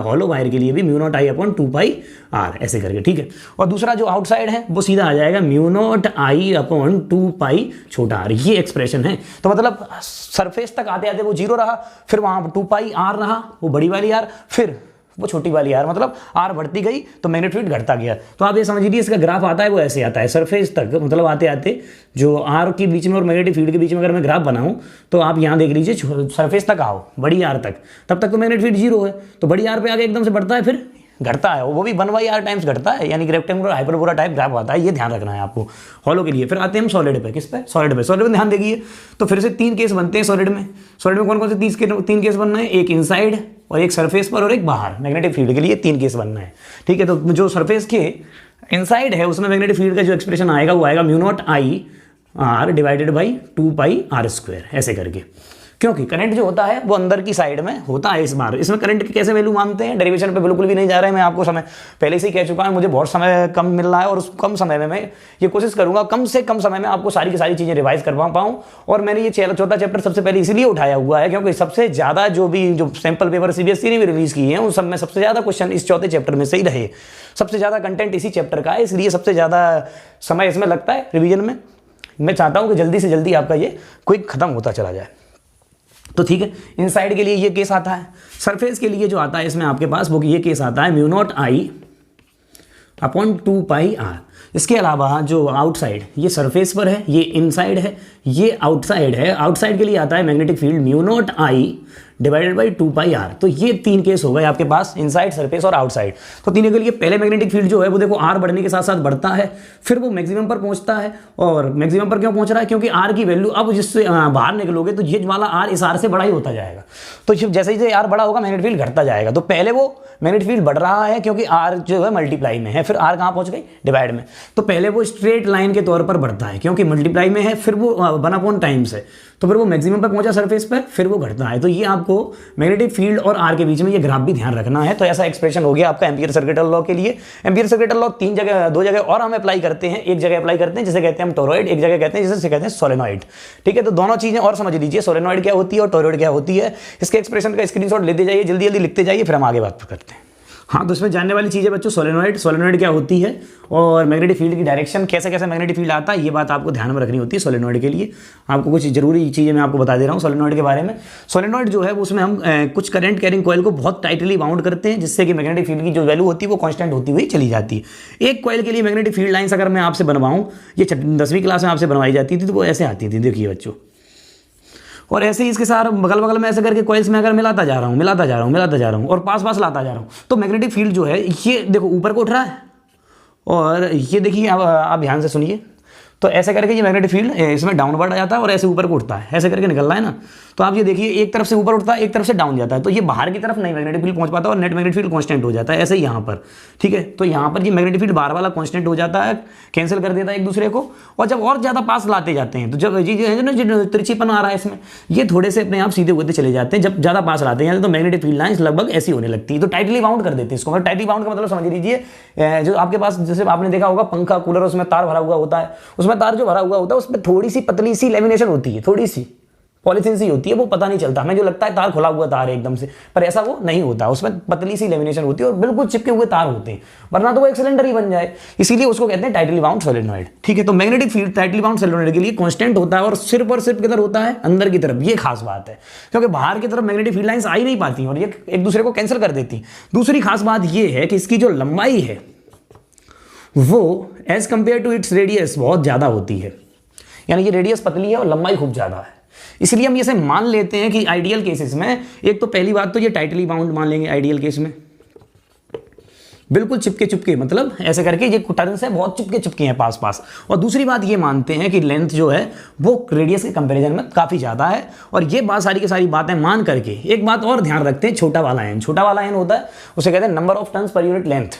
हॉलो वायर के लिए भी μ0I/2πr ऐसे करके, ठीक है। और दूसरा जो आउटसाइड है वो सीधा आ जाएगा μ0I/2π छोटा r। ये एक्सप्रेशन है। तो मतलब सरफेस तक आते आते वो 0 रहा, फिर वहां 2πr रहा, वो बड़ी वाली आर, फिर वो छोटी वाली आर, मतलब आर बढ़ती गई तो मैग्नेटिक फील्ड घटता गया। तो आप ये समझ लीजिए इसका ग्राफ आता है वो ऐसे आता है, सरफेस तक मतलब आते आते जो आर के बीच में और मैग्नेटिक फील्ड के बीच में अगर मैं ग्राफ बनाऊं तो आप यहाँ देख लीजिए, सरफेस तक आओ, बड़ी आर तक, तब तक तो मैग्नेटिक फील्ड 0 है, तो बड़ी आर पे आगे एकदम से बढ़ता है, फिर घटता है, वो भी 1/r टाइम्स घटता है, यानी कि रेक्टेंगुलर हाइपरबोला टाइप ग्राफ आता है, ये ध्यान रखना है आपको हॉलो के लिए। फिर आते हैं हम सॉलिड पे, किस पे? सॉलिड पे। सॉलिड में ध्यान देखिए, तो फिर से 3 केस बनते हैं सॉलिड में। सॉलिड में कौन कौन से 3 केस बनना है? एक इनसाइड और एक सरफेस पर और एक बाहर। मैग्नेटिक फील्ड के लिए 3 केस बनना है, ठीक है। तो जो सरफेस के इनसाइड है उसमें मैग्नेटिक फील्ड का जो एक्सप्रेशन आएगा वो आएगा μ0I डिवाइडेड बाई 2πr², ऐसे करके। क्योंकि करंट जो होता है वो अंदर की साइड में होता है। इस बार इसमें करंट की कैसे वैल्यू मानते हैं, डेरिवेशन पे बिल्कुल भी नहीं जा रहे हैं, मैं आपको समय पहले से ही कह चुका हूं, मुझे बहुत समय कम मिल रहा है और उस कम समय में मैं ये कोशिश करूंगा कम से कम समय में आपको सारी की सारी चीजें रिवाइज करवा पाऊं। और मैंने ये चौथा चैप्टर सबसे पहले इसलिए उठाया हुआ है क्योंकि सबसे ज्यादा जो सैंपल पेपर सीबीएसई ने भी रिलीज किए हैं उन सब में सबसे ज्यादा क्वेश्चन इस चौथे चैप्टर में से ही रहे। सबसे ज्यादा कंटेंट इसी चैप्टर का है, इसलिए सबसे ज्यादा समय इसमें लगता है रिविजन में। मैं चाहता हूं कि जल्दी से जल्दी आपका ये क्विक खत्म होता चला जाए। तो ठीक है, इनसाइड के लिए ये केस आता है। सरफेस के लिए जो आता है इसमें आपके पास वो ये केस आता है μ0I/2πr। इसके अलावा जो आउटसाइड, ये सरफेस पर है, ये इनसाइड है, ये आउटसाइड है। आउटसाइड के लिए आता है magnetic field μ0I divided by 2πr। तो ये 3 केस हो गए आपके पास, इनसाइड, सरफेस और आउटसाइड। तो तीनों के लिए पहले मैग्नेटिक फील्ड जो है वो देखो आर बढ़ने के साथ साथ बढ़ता है, फिर वो मैक्सिमम पर पहुंचता है। और मैक्सिमम पर क्यों पहुंच रहा है? क्योंकि आर की वैल्यू अब जिससे बाहर निकलोगे तो ये वाला आर इस आर से बड़ा ही होता जाएगा। तो जैसे ही आर बड़ा होगा मैग्नेटिक फील्ड घटता जाएगा। तो पहले वो मैग्नेटिक फील्ड बढ़ रहा है क्योंकि आर जो है मल्टीप्लाई में है, फिर आर कहाँ पहुंच गई? डिवाइड में। तो पहले वो स्ट्रेट लाइन के तौर पर बढ़ता है क्योंकि मल्टीप्लाई में है, फिर वो 1/टाइम्स है, तो फिर वो मैक्सिमम पर पहुंचा सरफेस पर, फिर वो घटता है। तो ये आपको मैग्नेटिक फील्ड और आर के बीच में ये ग्राफ भी ध्यान रखना है। तो ऐसा एक्सप्रेशन हो गया आपका एम्पियर सर्किटल लॉ के लिए। एम्पियर सर्किटल लॉ 2 जगह और हम अप्लाई करते हैं। एक जगह अप्लाई करते हैं जिसे कहते हैं हम टोरॉइड, एक जगह कहते हैं जिसे कहते हैं सोलेनॉइड, ठीक है। तो दोनों चीजें और समझ लीजिए, सोलेनॉइड क्या होती है और टोरॉइड क्या होती है। इसके एक्सप्रेशन का स्क्रीनशॉट लेते जाइए, जल्दी जल्दी लिखते जाइए, फिर हम आगे बात करते हैं। हाँ, तो इसमें जानने वाली चीज़ है बच्चों सोलेनॉइड क्या होती है और मैग्नेटिक फील्ड की डायरेक्शन, कैसे कैसे मैग्नेटिक फील्ड आता है, ये बात आपको ध्यान में रखनी होती है सोलेनॉइड के लिए। आपको कुछ जरूरी चीज़ें मैं आपको बता दे रहा हूँ सोलेनॉइड के बारे में। सोलेनॉइड जो है उसमें हम कुछ करंट कैरिंग कॉइल को बहुत टाइटली बाउंड करते हैं, जिससे कि मैग्नेटिक फील्ड की जो वैल्यू होती है वो कांस्टेंट होती हुई चली जाती है। एक कॉइल के लिए मैग्नेटिक फील्ड लाइन्स अगर मैं आपसे बनवाऊँ, ये 10वीं क्लास में आपसे बनवाई जाती थी, तो वो ऐसे आती थी, देखिए बच्चों। और ऐसे ही इसके साथ बगल बगल में ऐसे करके कॉइल्स में अगर मिलाता जा रहा हूँ और पास पास लाता जा रहा हूँ, तो मैग्नेटिक फील्ड जो है ये देखो ऊपर को उठ रहा है। और ये देखिए आप ध्यान से सुनिए, तो ऐसे करके ये मैग्नेटिक फील्ड इसमें डाउनवर्ड आ जाता है और ऐसे ऊपर को उठता है, ऐसे करके निकल रहा है ना। तो आप ये देखिए, एक तरफ से ऊपर उठता है, एक तरफ से डाउन जाता है, तो ये बाहर की तरफ नहीं मैग्नेटिक फील्ड पहुंच पाता और नेट मैग्नेटिक फील्ड कांस्टेंट हो जाता है। ऐसे ही यहाँ पर, ठीक है। तो यहाँ पर ये मैग्नेटिक फील्ड बाहर वाला कांस्टेंट हो जाता है, कैंसिल कर देता है एक दूसरे को। और जब और ज्यादा पास लाते जाते हैं तो जब जो तिरछीपन आ रहा है इसमें, ये थोड़े से अपने आप सीधे होते चले जाते हैं। जब ज्यादा पास लाते हैं तो मैग्नेटिक फील्ड लाइन्स लगभग ऐसी होने लगती है, तो टाइटली बाउंड कर देते हैं इसको। टाइटली बाउंड का मतलब समझ लीजिए, जो आपके पास जैसे आपने देखा होगा पंखा, कूलर, उसमें तार भरा हुआ होता है, उसमें तार जो भरा हुआ होता है उसमें थोड़ी सी पतली सी लेमिनेशन होती है, थोड़ी सी पॉलिथीन सी होती है, वो पता नहीं चलता, हमें जो लगता है तार खुला हुआ तार है एकदम से, पर ऐसा वो नहीं होता। उसमें पतली सी लेमिनेशन होती है और बिल्कुल चिपके हुए तार होते हैं, वरना तो वो एक सिलेंडर ही बन जाए। इसीलिए उसको कहते हैं टाइटली बाउंड सोलेनॉइड, ठीक है। तो magnetic field tightly bound solenoid के लिए कांस्टेंट होता है और सिर्फ किधर होता है? अंदर की तरफ। ये खास बात है, क्योंकि बाहर की तरफ मैग्नेटिक फील्ड लाइंस आ ही नहीं पाती और ये एक दूसरे को कैंसिल कर देती। दूसरी खास बात ये है कि इसकी जो लंबाई है वो as compare to its radius बहुत ज्यादा होती है, यानी कि रेडियस पतली है और लंबाई खूब ज्यादा है। इसलिए हम इसे मान लेते हैं कि आइडियल केसेस में, एक तो पहली बात तो ये टाइटली बाउंड मान लेंगे आइडियल केस में, बिल्कुल चिपके मतलब ऐसे करके ये टर्न्स है बहुत चिपके हैं पास पास। और दूसरी बात ये मानते हैं कि लेंथ जो है वो रेडियस के कंपैरिजन में काफी ज्यादा है। और ये बात सारी की सारी बातें मान करके एक बात और ध्यान रखते हैं, छोटा वाला एन होता है, उसे कहते हैं number of turns per unit length.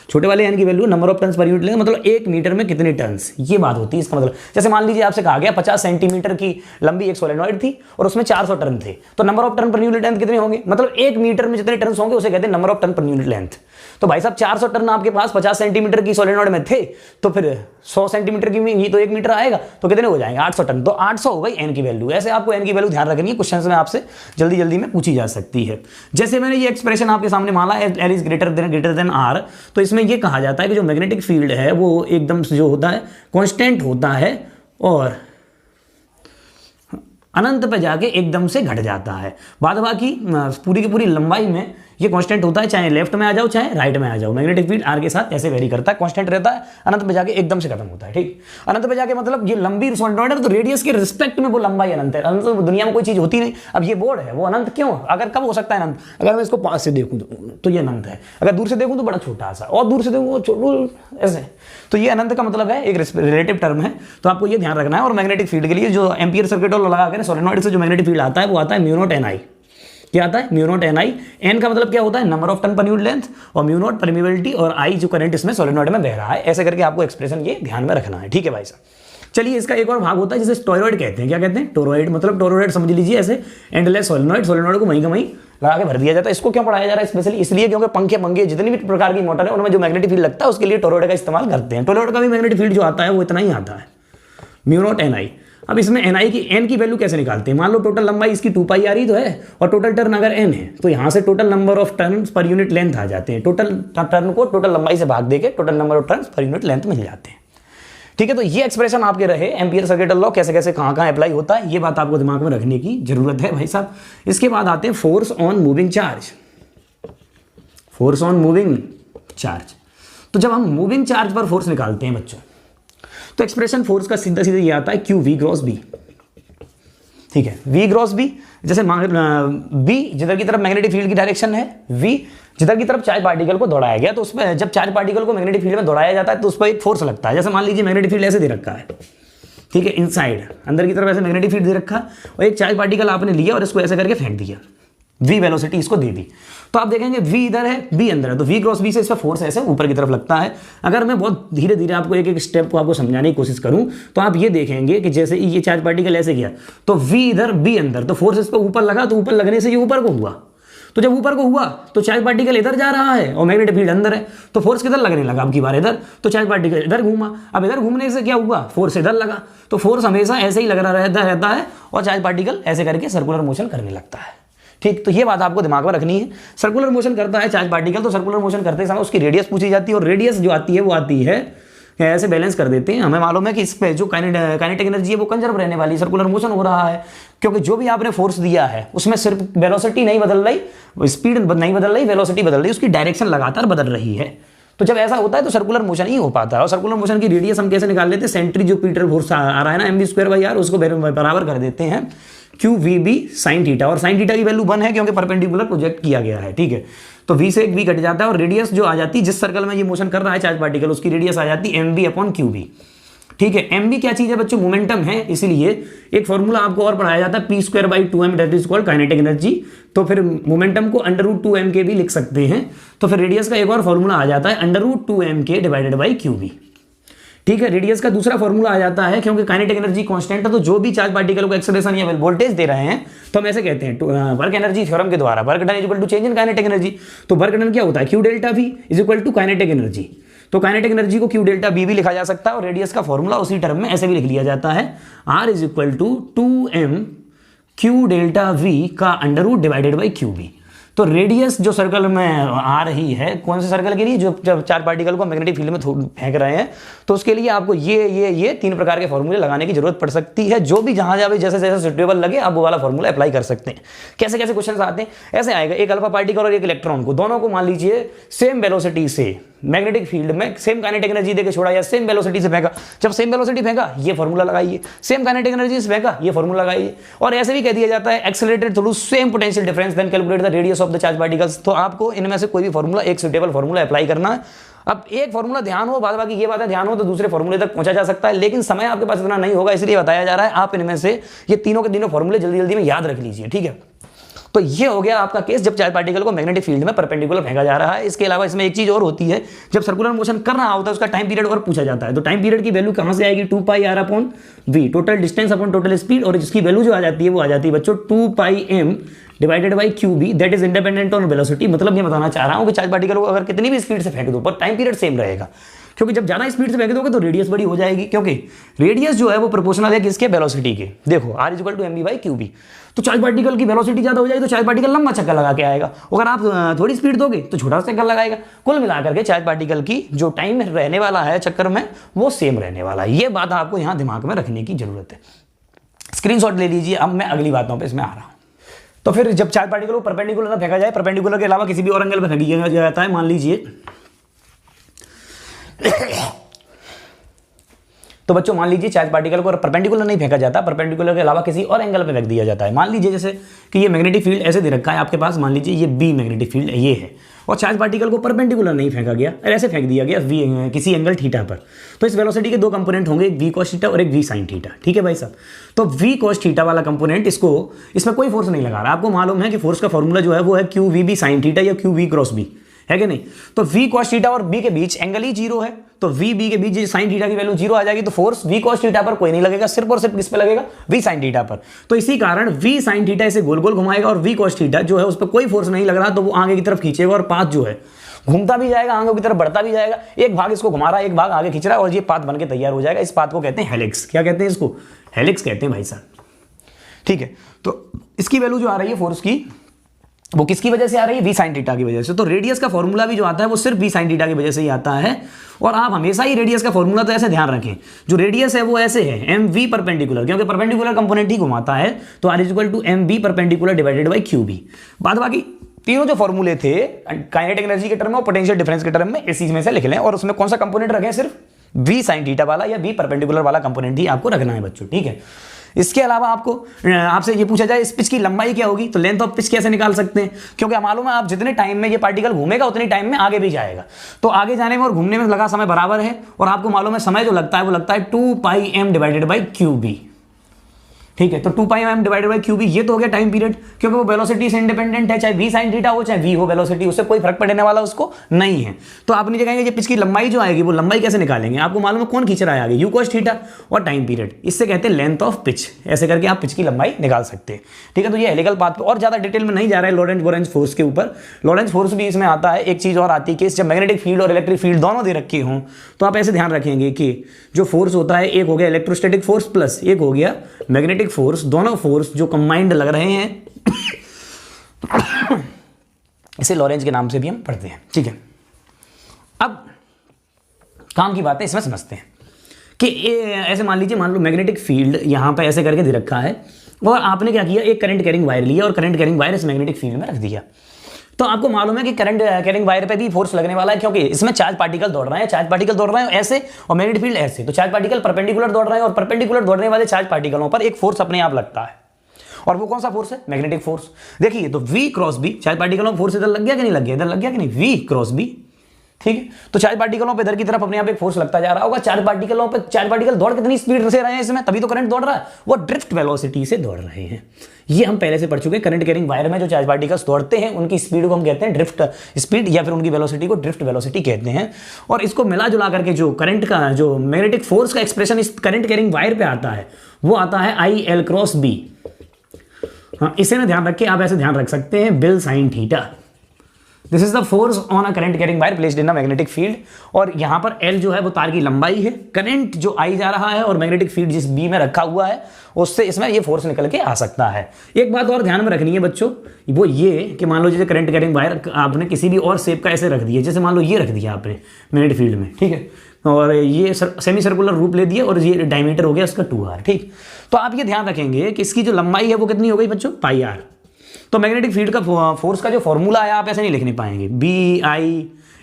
छोटे वाले एन की value number of turns per unit length, मतलब 1 मीटर में कितने टर्न्स, ये बात होती है। इसका मतलब जैसे मान लीजिए आपसे कहा गया 50 सेंटीमीटर की लंबी एक सोलेनॉइड थी और उसमें 400 टर्न थे, तो number of turn per unit length कितने होंगे? मतलब 1 मीटर में जितने टर्न्स होंगे उसे कहते हैं number of turn per unit length. तो भाई साहब 400 टर्न आपके पास 50 सेंटीमीटर की सोलेनॉइड में थे, तो फिर 100 सेंटीमीटर की में तो 1 मीटर आएगा, तो कितने हो जाएंगे? 800 टन। तो 800 हो गई एन की वैल्यू। ऐसे आपको एन की वैल्यू ध्यान रखनी है, क्वेश्चन में आपसे जल्दी जल्दी में पूछी जा सकती है। जैसे मैंने ये एक्सप्रेशन आपके सामने माला L is greater than R, तो इसमें ये कहा जाता है कि जो मैग्नेटिक फील्ड है वो एकदम से जो होता है कांस्टेंट होता है और अनंत पे जाके एकदम से घट जाता है। बाद बाकी पूरी की पूरी लंबाई में ये कांस्टेंट होता है, चाहे लेफ्ट में आ जाओ चाहे राइट में आ जाओ, मैग्नेटिक फील्ड आर के साथ ऐसे वेरी करता है, कांस्टेंट रहता है, अनंत में जाके एकदम से खत्म होता है। ठीक, अनंत में जाके मतलब ये लंबी सोलेनॉइड है तो रेडियस के रिस्पेक्ट में वो लंबाई अनंत है। अनंत तो दुनिया में कोई चीज होती नहीं। अब ये बोर्ड है वो अनंत क्यों, अगर कब हो सकता है अनंत, अगर मैं इसको पास से देखूं तो ये अनंत है, अगर दूर से देखूं तो बड़ा छोटा सा, और दूर से देखूं तो ऐसे, तो ये अनंत का मतलब है एक रिलेटिव टर्म है। तो आपको ये ध्यान रखना है। और मैग्नेटिक फील्ड के लिए जो एम्पियर सर्किट लगा कर सोलेनॉइड से जो मैग्नेटिक फील्ड आता है वो आता है म्यू नॉट एन आई। क्या आता है, mu naught N I. N का मतलब क्या होता है, number of turn per unit length, और म्यू नॉट परमिबिलिटी, और आई जो करंट इसमें सोलेनॉइड में बह रहा है। ऐसे करके आपको एक्सप्रेशन ये ध्यान में रखना है। ठीक है भाई साहब। चलिए इसका एक और भाग होता है जिसे टोरॉइड कहते हैं। क्या कहते हैं, टोरॉइड। मतलब टोरॉइड समझ लीजिए ऐसे एंडलेस सोलेनॉइड, सोलेनॉइड को वहीं का वहीं लगा के भर दिया जाता है। इसको क्यों पढ़ाया जा रहा है स्पेशली, इसलिए क्योंकि पंखे जितनी भी प्रकार की मोटर है उनमें जो मैग्नेटिक फील्ड लगता है उसके लिए टोरॉइड का इस्तेमाल करते हैं। टोरॉइड का भी मैग्नेटिक फील्ड जो आता है वो इतना ही आता है, म्यू नॉट एन आई। अब इसमें एन आई की एन की वैल्यू कैसे निकालते हैं, मान लो टोटल लंबाई इसकी 2 पाई आ रही तो है, और टोटल टर्न अगर एन है तो यहाँ से total number of turns per unit length आ जाते हैं। टोटल टर्न को टोटल लंबाई से भाग देके total number of turns per unit length मिल जाते हैं। ठीक है, तो ये एक्सप्रेशन आपके रहे एम्पियर सर्किट लॉ कैसे कैसे कहाँ कहाँ अप्लाई होता है, ये बात आपको दिमाग में रखने की जरूरत है भाई साहब। इसके बाद आते हैं force on moving charge. Force on moving charge, तो जब हम मूविंग चार्ज पर फोर्स निकालते हैं बच्चों, तो एक्सप्रेशन फोर्स का सीधा सीधा ये आता है क्यू वी क्रॉस बी। ठीक है, V क्रॉस बी, जैसे B जिधर की तरफ मैग्नेटिक फील्ड की डायरेक्शन है, V जिधर की तरफ चार्ज पार्टिकल को दौड़ाया गया, तो उसमें जब चार्ज पार्टिकल को मैग्नेटिक फील्ड में दौड़ाया जाता है तो उस पर एक फोर्स लगता है। जैसे मान लीजिए मैग्नेटिक फील्ड ऐसे दे रखा है, ठीक है, इनसाइड अंदर की तरफ ऐसे मैग्नेटिक फील्ड दे रखा, और एक चार्ज पार्टिकल आपने लिया और इसको ऐसे करके फेंक दिया, V वेलोसिटी इसको दे दी, तो आप देखेंगे V इधर है, B अंदर है, तो V क्रॉस B से इसका फोर्स ऐसे ऊपर की तरफ लगता है। अगर मैं बहुत धीरे धीरे आपको एक एक स्टेप को आपको समझाने की कोशिश करूं तो आप ये देखेंगे कि जैसे ये चार्ज पार्टिकल ऐसे गया तो V इधर B अंदर, तो फोर्स इस पर ऊपर लगा, तो ऊपर लगने से ये ऊपर को हुआ, तो जब ऊपर को हुआ तो चार्ज पार्टिकल इधर जा रहा है और मैग्नेटिक फील्ड अंदर है, तो फोर्स किधर लगने लगा, अब की बार इधर, तो चार्ज पार्टिकल इधर घूमा, अब इधर घूमने से क्या हुआ, फोर्स इधर लगा, तो फोर्स हमेशा ऐसे ही लग रहा रहता है और चार्ज पार्टिकल ऐसे करके सर्कुलर मोशन करने लगता है। ठीक, तो ये बात आपको दिमाग में रखनी है। सर्कुलर मोशन करता है चार्ज पार्टिकल, तो सर्कुलर मोशन करते समय उसकी रेडियस पूछी जाती है, और रेडियस जो आती है वो आती है ऐसे बैलेंस कर देते हैं। हमें मालूम है कि इस पे जो काइनेटिक एनर्जी है वो कंजर्व रहने वाली, सर्कुलर मोशन हो रहा है, क्योंकि जो भी आपने फोर्स दिया है उसमें सिर्फ वेलोसिटी नहीं बदल रही, स्पीड नहीं बदल रही, वेलोसिटी बदल रही, उसकी डायरेक्शन लगातार बदल रही है। तो जब ऐसा होता है तो सर्कुलर मोशन ही हो पाता है। और सर्कुलर मोशन की रेडियस हम कैसे निकाल लेते हैं, सेंट्रीफ्यूगल फोर्स आ रहा है ना mv²/r, उसको बराबर कर देते हैं QVB sin थीटा, और sin थीटा की वैल्यू 1 है क्योंकि परपेंडिकुलर प्रोजेक्ट किया गया है। ठीक है, तो V से एक V कट जाता है, और रेडियस जो आ जाती है जिस सर्कल में ये मोशन कर रहा है चार्ज पार्टिकल, उसकी रेडियस आ जाती है mv/qb। ठीक है, mv क्या चीज है बच्चों, मोमेंटम है, इसीलिए एक फॉर्मूला आपको और पढ़ाया जाता है p²/2m, that is called kinetic energy. तो फिर मोमेंटम को √2m के भी लिख सकते हैं, तो फिर रेडियस का एक और फॉर्मूला आ जाता है √2m के डिवाइडेड बाई qb। ठीक है, रेडियस का दूसरा फॉर्मूला आ जाता है, क्योंकि काइनेटिक एनर्जी कांस्टेंट है, तो जो भी चार्ज पार्टिकल को एक्सेलरेशन या वोल्टेज दे रहे हैं तो हम ऐसे कहते हैं वर्क एनर्जी थ्योरम के द्वारा work done equal to change in kinetic energy. तो वर्क डन क्या होता है, Q delta V is equal to kinetic energy. तो काइनेटिक एनर्जी को Q डेल्टा V भी लिखा जा सकता है, और रेडियस का फॉर्मूला उसी टर्म में ऐसे भी लिख लिया जाता है, R is equal to 2m Q delta V का √ डिवाइडेड बाई QB। तो रेडियस जो सर्कल में आ रही है, कौन से सर्कल के लिए, जो जब चार्ज पार्टिकल को मैग्नेटिक फील्ड में फेंक रहे हैं, तो उसके लिए आपको ये 3 प्रकार के फॉर्मूले लगाने की जरूरत पड़ सकती है। जो भी जहां जहां जैसे जैसे सुटेबल लगे आप वो वाला फॉर्मूला अप्लाई कर सकते हैं। कैसे कैसे क्वेश्चन आते हैं, ऐसे आएगा, एक अल्फा पार्टिकल और एक इलेक्ट्रॉन को, दोनों को मान लीजिए सेम वेलोसिटी से मैग्नेटिक फील्ड में सेम काइनेटिक एनर्जी देके छोड़ा या सेम वेलोसिटी से फेंका। जब सेम वेलोसिटी फेंका ये फॉर्मूला लगाइए, सेम काइनेटिक एनर्जी से फेंका ये फॉर्मूला लगाइए। और ऐसे भी कह दिया जाता है accelerated through same potential difference then calculate the radius of the charge particles. तो आपको इनमें से कोई भी फॉर्मूला, एक सुटेबल फॉर्मूला अप्लाई करना है। अब एक फॉर्मूला ध्यान हो, बाद बाकी ये बातें ध्यान हो तो दूसरे फॉर्मूले तक पहुंचा जा सकता है, लेकिन समय आपके पास इतना नहीं होगा, इसलिए बताया जा रहा है आप इनमें से ये तीनों के तीनों फॉर्मूले जल्दी जल्दी में याद रख लीजिए। ठीक है, तो ये हो गया आपका केस जब चार्ज पार्टिकल को मैग्नेटिक फील्ड में परपेंडिकुलर फेंका जा रहा है। इसके अलावा इसमें एक चीज और होती है, जब सर्कुलर मोशन कर रहा होता है उसका टाइम पीरियड और पूछा जाता है। तो टाइम पीरियड की वैल्यू कहां से आएगी, 2πr/v, total distance upon total speed, और जिसकी वैल्यू जो आ जाती है वो आ जाती है बच्चों 2πm divided by QB, that is independent on velocity. मतलब ये बताना चाह रहा हूं कि चार्ज पार्टिकल को अगर कितनी भी स्पीड से फेंक दो पर टाइम पीरियड सेम रहेगा, क्योंकि जब ज्यादा स्पीड से फेंक दोगे तो रेडियस बड़ी हो जाएगी, क्योंकि रेडियस जो है वो प्रोपोर्शनल है किसके, वेलोसिटी के। देखो R इक्वल टू mv/qb, तो चार्ज पार्टिकल की वेलोसिटी ज्यादा हो जाएगी तो चार्ज पार्टिकल लंबा चक्कर लगा के आएगा, अगर आप थोड़ी स्पीड दोगे तो छोटा सा चक्कर लगाएगा। कुल मिलाकर के चार्ज पार्टिकल की जो टाइम रहने वाला है चक्कर में वो सेम रहने वाला है। ये बात आपको यहाँ दिमाग में रखने की जरूरत है। स्क्रीनशॉट ले लीजिए। अब मैं अगली बातों पर इसमें आ रहा हूँ। तो फिर जब चार्ज पार्टिकल को परपेंडिकुलर ना फेंका जाए, परपेंडिकुलर के अलावा किसी भी और एंगल पे फेंक दिया जाता है, मान लीजिए तो बच्चों मान लीजिए चार्ज पार्टिकल को परपेंडिकुलर नहीं फेंका जाता, परपेंडिकुलर के अलावा किसी और एंगल पे फेंक दिया जाता है। मान लीजिए जैसे कि ये मैग्नेटिक फील्ड ऐसे दे रखा है आपके पास, मान लीजिए ये बी मैग्नेटिक फील्ड ये है, और चार्ज पार्टिकल को परपेंडिकुलर नहीं फेंका गया, ऐसे फेंक दिया गया वी किसी एंगल थीटा पर। तो इस वेलोसिटी के दो कंपोनेंट होंगे, एक वी कॉस थीटा और एक वी साइन थीटा। ठीक है भाई साहब, तो वी कॉस थीटा वाला कंपोनेंट, इसमें कोई फोर्स नहीं लगा रहा। आपको मालूम है कि फोर्स का फॉर्मूला जो है वो है Q V B sine theta या क्यू वी क्रॉस बी, है कि नहीं। तो वी कॉस थीटा और बी के बीच एंगल ही जीरो है, तो वी बी के बीच साइन थीटा की वैल्यू जीरो आ जाएगी, तो फोर्स वी कॉस थीटा पर कोई नहीं लगेगा, सिर्फ और सिर्फ किस पे लगेगा, वी साइन थीटा पर। तो इसी कारण वी साइन थीटा इसे गोल गोल घुमाएगा और वी कॉस थीटा जो है उस पर कोई फोर्स नहीं लग रहा, तो वो आगे की तरफ खींचेगा और पाथ जो है घूमता भी जाएगा, आगे की तरफ बढ़ता भी जाएगा। एक भाग इसको घुमा रहा है, एक भाग आगे खींच रहा है, और ये पाथ बन के तैयार हो जाएगा। इस पाथ को कहते हैं हेलिक्स। क्या कहते हैं इसको, हेलिक्स कहते हैं भाई साहब। ठीक है, तो इसकी वैल्यू जो आ रही है फोर्स की, वो किसकी वजह से आ रही है, वी साइन थीटा की वजह से। तो रेडियस का फॉर्मूला भी जो आता है वो सिर्फ वी साइन थीटा की वजह से ही आता है। और आप हमेशा ही रेडियस का फॉर्मूला तो ऐसे ध्यान रखें, जो रेडियस है वो ऐसे है एम वी परपेंडिकुलर, क्योंकि परपेंडिकुलर कंपोनेंट ही घुमाता है, तो R is equal to M B perpendicular divided by Q B. बाद बाकी तीनों जो फॉर्मूले थे काइनेटिक एनर्जी के टर्म में और पोटेंशियल डिफरेंस के टर्म में, इस चीज में से लिख लें, और उसमें कौन सा कंपोनेंट रखें, सिर्फ वी साइन थीटा वाला या वी परपेंडिकुलर वाला कंपोनेंट ही आपको रखना है बच्चों। ठीक है, इसके अलावा आपसे ये पूछा जाए इस पिच की लंबाई क्या होगी, तो लेंथ ऑफ पिच कैसे निकाल सकते हैं, क्योंकि मालूम है आप जितने टाइम में ये पार्टिकल घूमेगा उतने टाइम में आगे भी जाएगा, तो आगे जाने में और घूमने में लगा समय बराबर है। और आपको मालूम है समय जो लगता है वो लगता है 2 pi m divided by Q B. ठीक है, तो 2 pi m divided by Q B, ये तो हो गया टाइम पीरियड, क्योंकि वो वेलोसिटी से इंडिपेंडेंट है, चाहे वी साइन थीटा हो चाहे वी हो वेलोसिटी, उससे कोई फर्क पड़ने वाला उसको नहीं है। तो आप नीचे कहेंगे ये पिच की लंबाई जो आएगी वो लंबाई कैसे निकालेंगे, आपको मालूम है कौन खींच रहा है आगे, यू कॉस थीटा और टाइम पीरियड, इससे कहते हैं लेंथ ऑफ पिच। ऐसे करके आप पिच की लंबाई निकाल सकते हैं। ठीक है, तो ये हेलिकल पाथ पे और ज्यादा डिटेल में नहीं जा रहा है लॉरेंज वोरेंज फोर्स के ऊपर। लॉरेंज फोर्स भी इसमें आता है। एक चीज और आती है कि जब मैग्नेटिक फील्ड और इलेक्ट्रिक फील्ड दोनों दे रखे हों, तो आप ऐसे ध्यान रखेंगे कि जो फोर्स होता है, एक हो गया इलेक्ट्रोस्टैटिक फोर्स प्लस एक हो गया मैग्नेटिक फोर्स, दोनों फोर्स जो कंबाइंड लग रहे हैं इसे लॉरेंज के नाम से भी हम पढ़ते हैं। ठीक है, अब काम की बात है, इसमें समझते हैं कि ऐसे मान लो मैग्नेटिक फील्ड यहां पे ऐसे करके दे रखा है, और आपने क्या किया, एक करंट कैरिंग वायर लिया और करंट कैरिंग वायर इस मैग्नेटिक फील्ड में रख दिया। तो आपको मालूम है कि करंट कैरिंग वायर पे भी फोर्स लगने वाला है, क्योंकि इसमें चार्ज पार्टिकल दौड़ रहे हैं, चार्ज पार्टिकल दौड़ रहे हैं ऐसे और मैग्नेटिक फील्ड ऐसे, तो चार्ज पार्टिकल परपेंडिकुलर दौड़ रहे हैं और परपेंडिकुलर दौड़ने वाले चार्ज पार्टिकलों पर एक फोर्स अपने आप लगता है, और वो कौन सा फोर्स है, मैग्नेटिक फोर्स। देखिए तो V क्रॉस B, चार्ज पार्टिकलों में फोर्स इधर लग गया कि नहीं लग गया, इधर लग गया कि नहीं, V क्रॉस B। ठीक है, तो चार्ज पार्टिकलों पे इधर की तरफ अपने आप एक फोर्स लगता जा रहा होगा। चार्ज पार्टिकल दौड़ कितनी स्पीड से रहे हैं इसमें, तभी तो करंट दौड़ रहा है, वो ड्रिफ्ट वेलोसिटी से दौड़ रहे हैं। ये हम पहले से पढ़ चुके हैं, करंट कैरिंग वायर में जो चार्ज पार्टिकल्स दौड़ते हैं उनकी स्पीड को हम कहते हैं ड्रिफ्ट स्पीड, या फिर उनकी वेलोसिटी को ड्रिफ्ट वेलोसिटी कहते हैं। और इसको मिला जुला करके जो करंट का, जो मैग्नेटिक फोर्स का एक्सप्रेशन इस करंट कैरिंग वायर पे आता है, वो आता है IL क्रॉस B। हाँ, इसे ना ध्यान रख के आप ऐसे ध्यान रख सकते हैं, bill sine theta, this is the force on a current carrying wire placed in a magnetic field. और यहां पर L जो है वो तार की लंबाई है, करंट जो I जा रहा है और मैग्नेटिक फील्ड जिस B में रखा हुआ है उससे इसमें ये फोर्स निकल के आ सकता है। एक बात और ध्यान में रखनी है बच्चों, वो ये कि मान लो जैसे करंट कैरिंग वायर आपने किसी भी और शेप का ऐसे रख दिया, जैसे मान लो ये रख दिया आपने मैग्नेटिक फील्ड में, ठीक है, और ये सेमी सर्कुलर रूप ले दिया और ये डायमीटर हो गया उसका 2r। ठीक, तो आप ये ध्यान रखेंगे कि इसकी जो लंबाई है वो कितनी हो गई बच्चों, πr। तो मैग्नेटिक फील्ड का फोर्स का जो फॉर्मूला है आप ऐसे नहीं लिखने पाएंगे, BI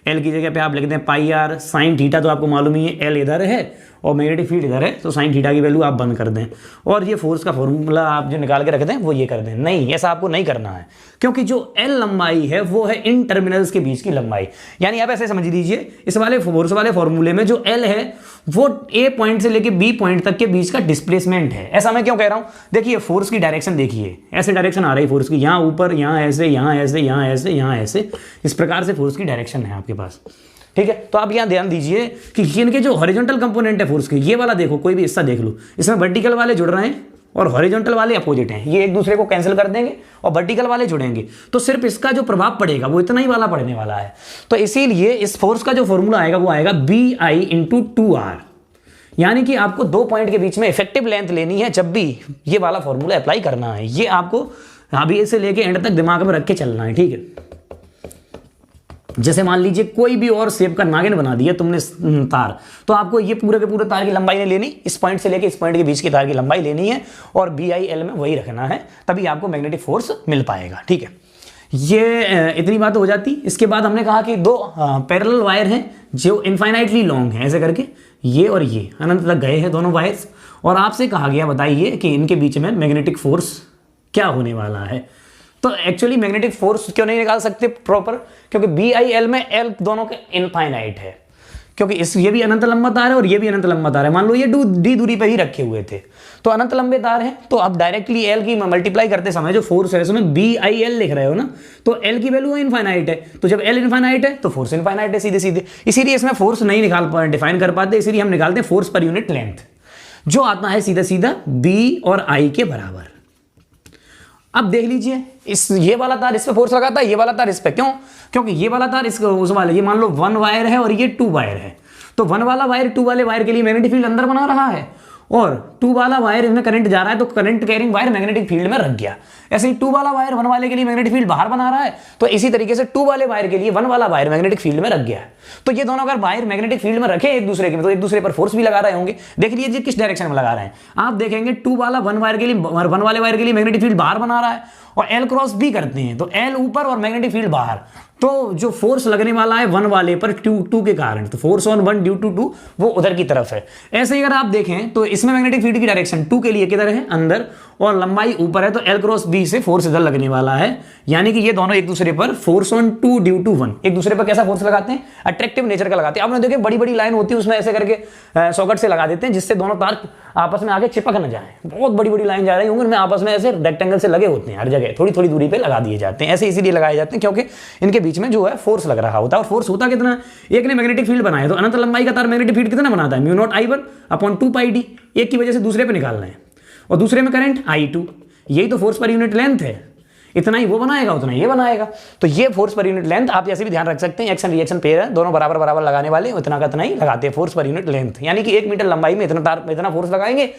L की जगह पे आप लिखते हैं πr साइन थीटा, तो आपको मालूम ही है L इधर है और मैग्नेटिक फील्ड इधर है, तो साइन थीटा की वैल्यू आप बंद कर दें और ये फोर्स का फॉर्मूला आप जो निकाल के रख दें वो ये कर दें। नहीं, ऐसा आपको नहीं करना है, क्योंकि जो L लंबाई है वो है इन टर्मिनल्स के बीच की लंबाई। यानी आप ऐसे समझ लीजिए, इस वाले फोर्स वाले फॉर्मूले में जो L है वो A पॉइंट से लेके B पॉइंट तक के बीच का डिस्प्लेसमेंट है। ऐसा मैं क्यों कह रहा हूं, देखिए फोर्स की डायरेक्शन देखिए, ऐसे डायरेक्शन आ रही है फोर्स की, यहाँ ऊपर, यहाँ ऐसे, यहाँ ऐसे, यहाँ ऐसे, यहाँ ऐसे, इस प्रकार से फोर्स की डायरेक्शन है आपके पास। ठीक है, तो आप यहां ध्यान दीजिए कि इनके जो हॉरिजॉन्टल कंपोनेंट है फोर्स के, ये वाला देखो, कोई भी हिस्सा देख लो, इसमें वर्टिकल वाले जुड़ रहे हैं और हॉरिजॉन्टल वाले अपोजिट हैं, ये एक दूसरे को कैंसिल कर देंगे और वर्टिकल वाले जुड़ेंगे, तो सिर्फ इसका जो प्रभाव पड़ेगा वो इतना ही वाला पड़ने वाला है। तो इसीलिए इस फोर्स का जो फॉर्मूला आएगा वो आएगा BI × 2r, यानी कि आपको दो पॉइंट के बीच में इफेक्टिव लेंथ लेनी है जब भी ये वाला फॉर्मूला अप्लाई करना है। ये आपको अभी से लेके एंड तक दिमाग में रख के चलना है, ठीक है। जैसे मान लीजिए कोई भी और शेप का नागिन बना दिया तुमने तार, तो आपको ये पूरे के पूरे तार की लंबाई नहीं लेनी, इस पॉइंट से लेके इस पॉइंट के बीच की तार की लंबाई लेनी है और BIL में वही रखना है, तभी आपको मैग्नेटिक फोर्स मिल पाएगा। ठीक है, ये इतनी बात हो जाती। इसके बाद हमने कहा कि दो पैरेलल वायर हैं जो इनफाइनाइटली लॉन्ग हैं, ऐसे करके ये और ये अनंत तक गए हैं दोनों वायर्स, और आपसे कहा गया बताइए कि इनके बीच में मैग्नेटिक फोर्स क्या होने वाला है। तो एक्चुअली मैग्नेटिक फोर्स क्यों नहीं निकाल सकते प्रॉपर, क्योंकि BIL में L दोनों के इनफाइनाइट है, क्योंकि ये भी अनंत लंबा तार है और ये भी अनंत लंबा तार है। मान लो ये D दूरी पे ही रखे हुए थे, तो अनंत लंबे तार हैं, तो आप डायरेक्टली L की मल्टीप्लाई करते समय जो फोर्स है उसमें BIL लिख रहे हो ना, तो L की वैल्यू इनफाइनाइट है, तो जब L इनफाइनाइट है तो फोर्स इनफाइनाइट है सीधे सीधे। इसीलिए इसमें फोर्स नहीं डिफाइन कर पाते, इसीलिए हम निकालते हैं फोर्स पर यूनिट लेंथ, जो आता है सीधा सीधा B और I के बराबर। अब देख लीजिए, ये वाला तार इस पे फोर्स लगाता है, ये वाला तार इस पे, क्यों? क्योंकि ये वाला तार उस वाले, ये मान लो 1 वायर है और ये 2 वायर है, तो 1 वाला वायर 2 वाले वायर के लिए मैग्नेटिक फील्ड अंदर बना रहा है, और 2 वाला वायर इसमें करंट जा रहा है, तो current carrying wire magnetic field में रख गया। ऐसे ही 2 वाला वायर 1 वाले के लिए मैग्नेटिक फील्ड बाहर बना रहा है, तो इसी तरीके से 2 वाले वायर के लिए 1 वाला वायर मैग्नेटिक फील्ड में रख गया। तो ये दोनों अगर वायर मैग्नेटिक फील्ड में रखे एक दूसरे के में, तो एक दूसरे पर फोर्स भी लगा रहे होंगे। देख लीजिए किस डायरेक्शन में लगा रहे हैं, आप देखेंगे 2 वाला 1 वायर के लिए 1 वाले वायर के लिए मैग्नेटिक फील्ड बाहर बना रहा है, और L क्रॉस B करते हैं, तो L ऊपर और मैग्नेटिक फील्ड बाहर, तो जो फोर्स लगने वाला है 1 वाले पर 2 के कारण, तो फोर्स ऑन 1 ड्यू टू 2 वो उधर की तरफ है। ऐसे ही अगर आप देखें तो इसमें मैग्नेटिक फील्ड की डायरेक्शन 2 के लिए किधर है, अंदर, और लंबाई ऊपर है, तो L क्रॉस B से फोर्स इधर लगने वाला है, यानी कि ये दोनों एक दूसरे पर फोर्स ऑन 2 ड्यू टू 1 एक दूसरे पर कैसा फोर्स लगाते हैं, अट्रैक्टिव नेचर का लगाते हैं। आपने देखे बड़ी बड़ी लाइन होती है, उसमें ऐसे करके सॉकेट से लगा देते हैं, जिससे दोनों तार आपस में आगे चिपक न जाए। बहुत बड़ी बड़ी लाइन जा रही होंगी, उनमें आपस में ऐसे रेक्टेंगल से लगे होते हैं, हर जगह थोड़ी थोड़ी दूरी पे लगा दिए जाते हैं। ऐसे इसीलिए लगाए जाते हैं क्योंकि इनके बीच में जो है फोर्स लग रहा होता है। और फोर्स होता कितना, एक ने मैग्नेटिक फील्ड बनाया, तो अनंत लंबाई का तार मैग्नेटिक फील्ड कितना बनाता है, mu not I1 upon 2 pi d, एक की वजह से दूसरे पे निकालना है, और दूसरे में करंट I2, यही तो फोर्स पर यूनिट लेंथ है। इतना ही वो बनाएगा, उतना ये बनाएगा, तो ये फोर्स पर यूनिट लेंथ आप जैसे भी ध्यान रख सकते हैं, एक्शन रिएक्शन पेयर है, दोनों बराबर बराबर लगाने वाले, उतना का उतना ही लगाते हैं फोर्स पर यूनिट लेंथ, यानी कि 1 मीटर लंबाई में इतना फोर्स लगाएंगे।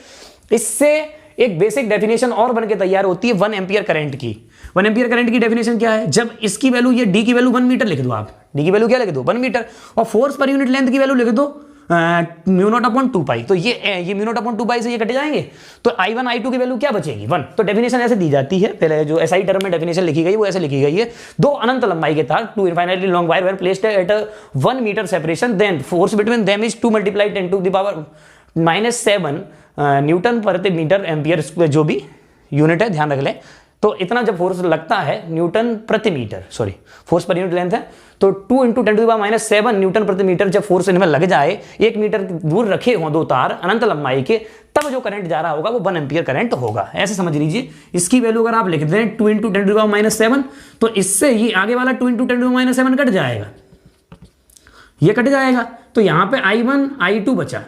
इससे एक बेसिक डेफिनेशन और बन के तैयार होती है 1 एम्पियर करंट की। 1 एम्पियर करंट की डेफिनेशन क्या है, जब इसकी वैल्यू, ये D की वैल्यू 1 मीटर लिख दो, आप D की वैल्यू क्या लिख दो, 1 मीटर, और फोर्स पर यूनिट लेंथ की वैल्यू लिख दो म्यू नॉट अपॉन 2 पाई, तो ये म्यू नॉट अपॉन 2 पाई से ये कटे जाएंगे, तो I1 I2 की वैल्यू क्या बचेगी, 1। तो डेफिनेशन ऐसे दी जाती है, पहले जो SI टर्म में डेफिनेशन लिखी गई वो ऐसे लिखी गई है, दो अनंत लंबाई के तार, 2 infinitely long wire were placed at 1 metre separation, then force between them is 2 multiply 10 to the power -7 newton प्रति मीटर एम्पियर, जो भी यूनिट है ध्यान रख लें। तो इतना जब फोर्स लगता है न्यूटन प्रति metre, sorry force per unit length है, तो 2 × 10⁻⁷ न्यूटन प्रति मीटर जब फोर्स इनमें लग जाए, 1 मीटर दूर रखे हों 2 तार अनंत लंबाई के, तब जो करंट जा रहा होगा वो 1 एम्पियर करंट होगा। ऐसे समझ लीजिए, इसकी वैल्यू अगर आप लिख दें 2 × 10⁻⁷, तो इससे ये आगे वाला 2 × 10⁻⁷ कट जाएगा, ये कट जाएगा, तो यहां पे I1 I2 बचा,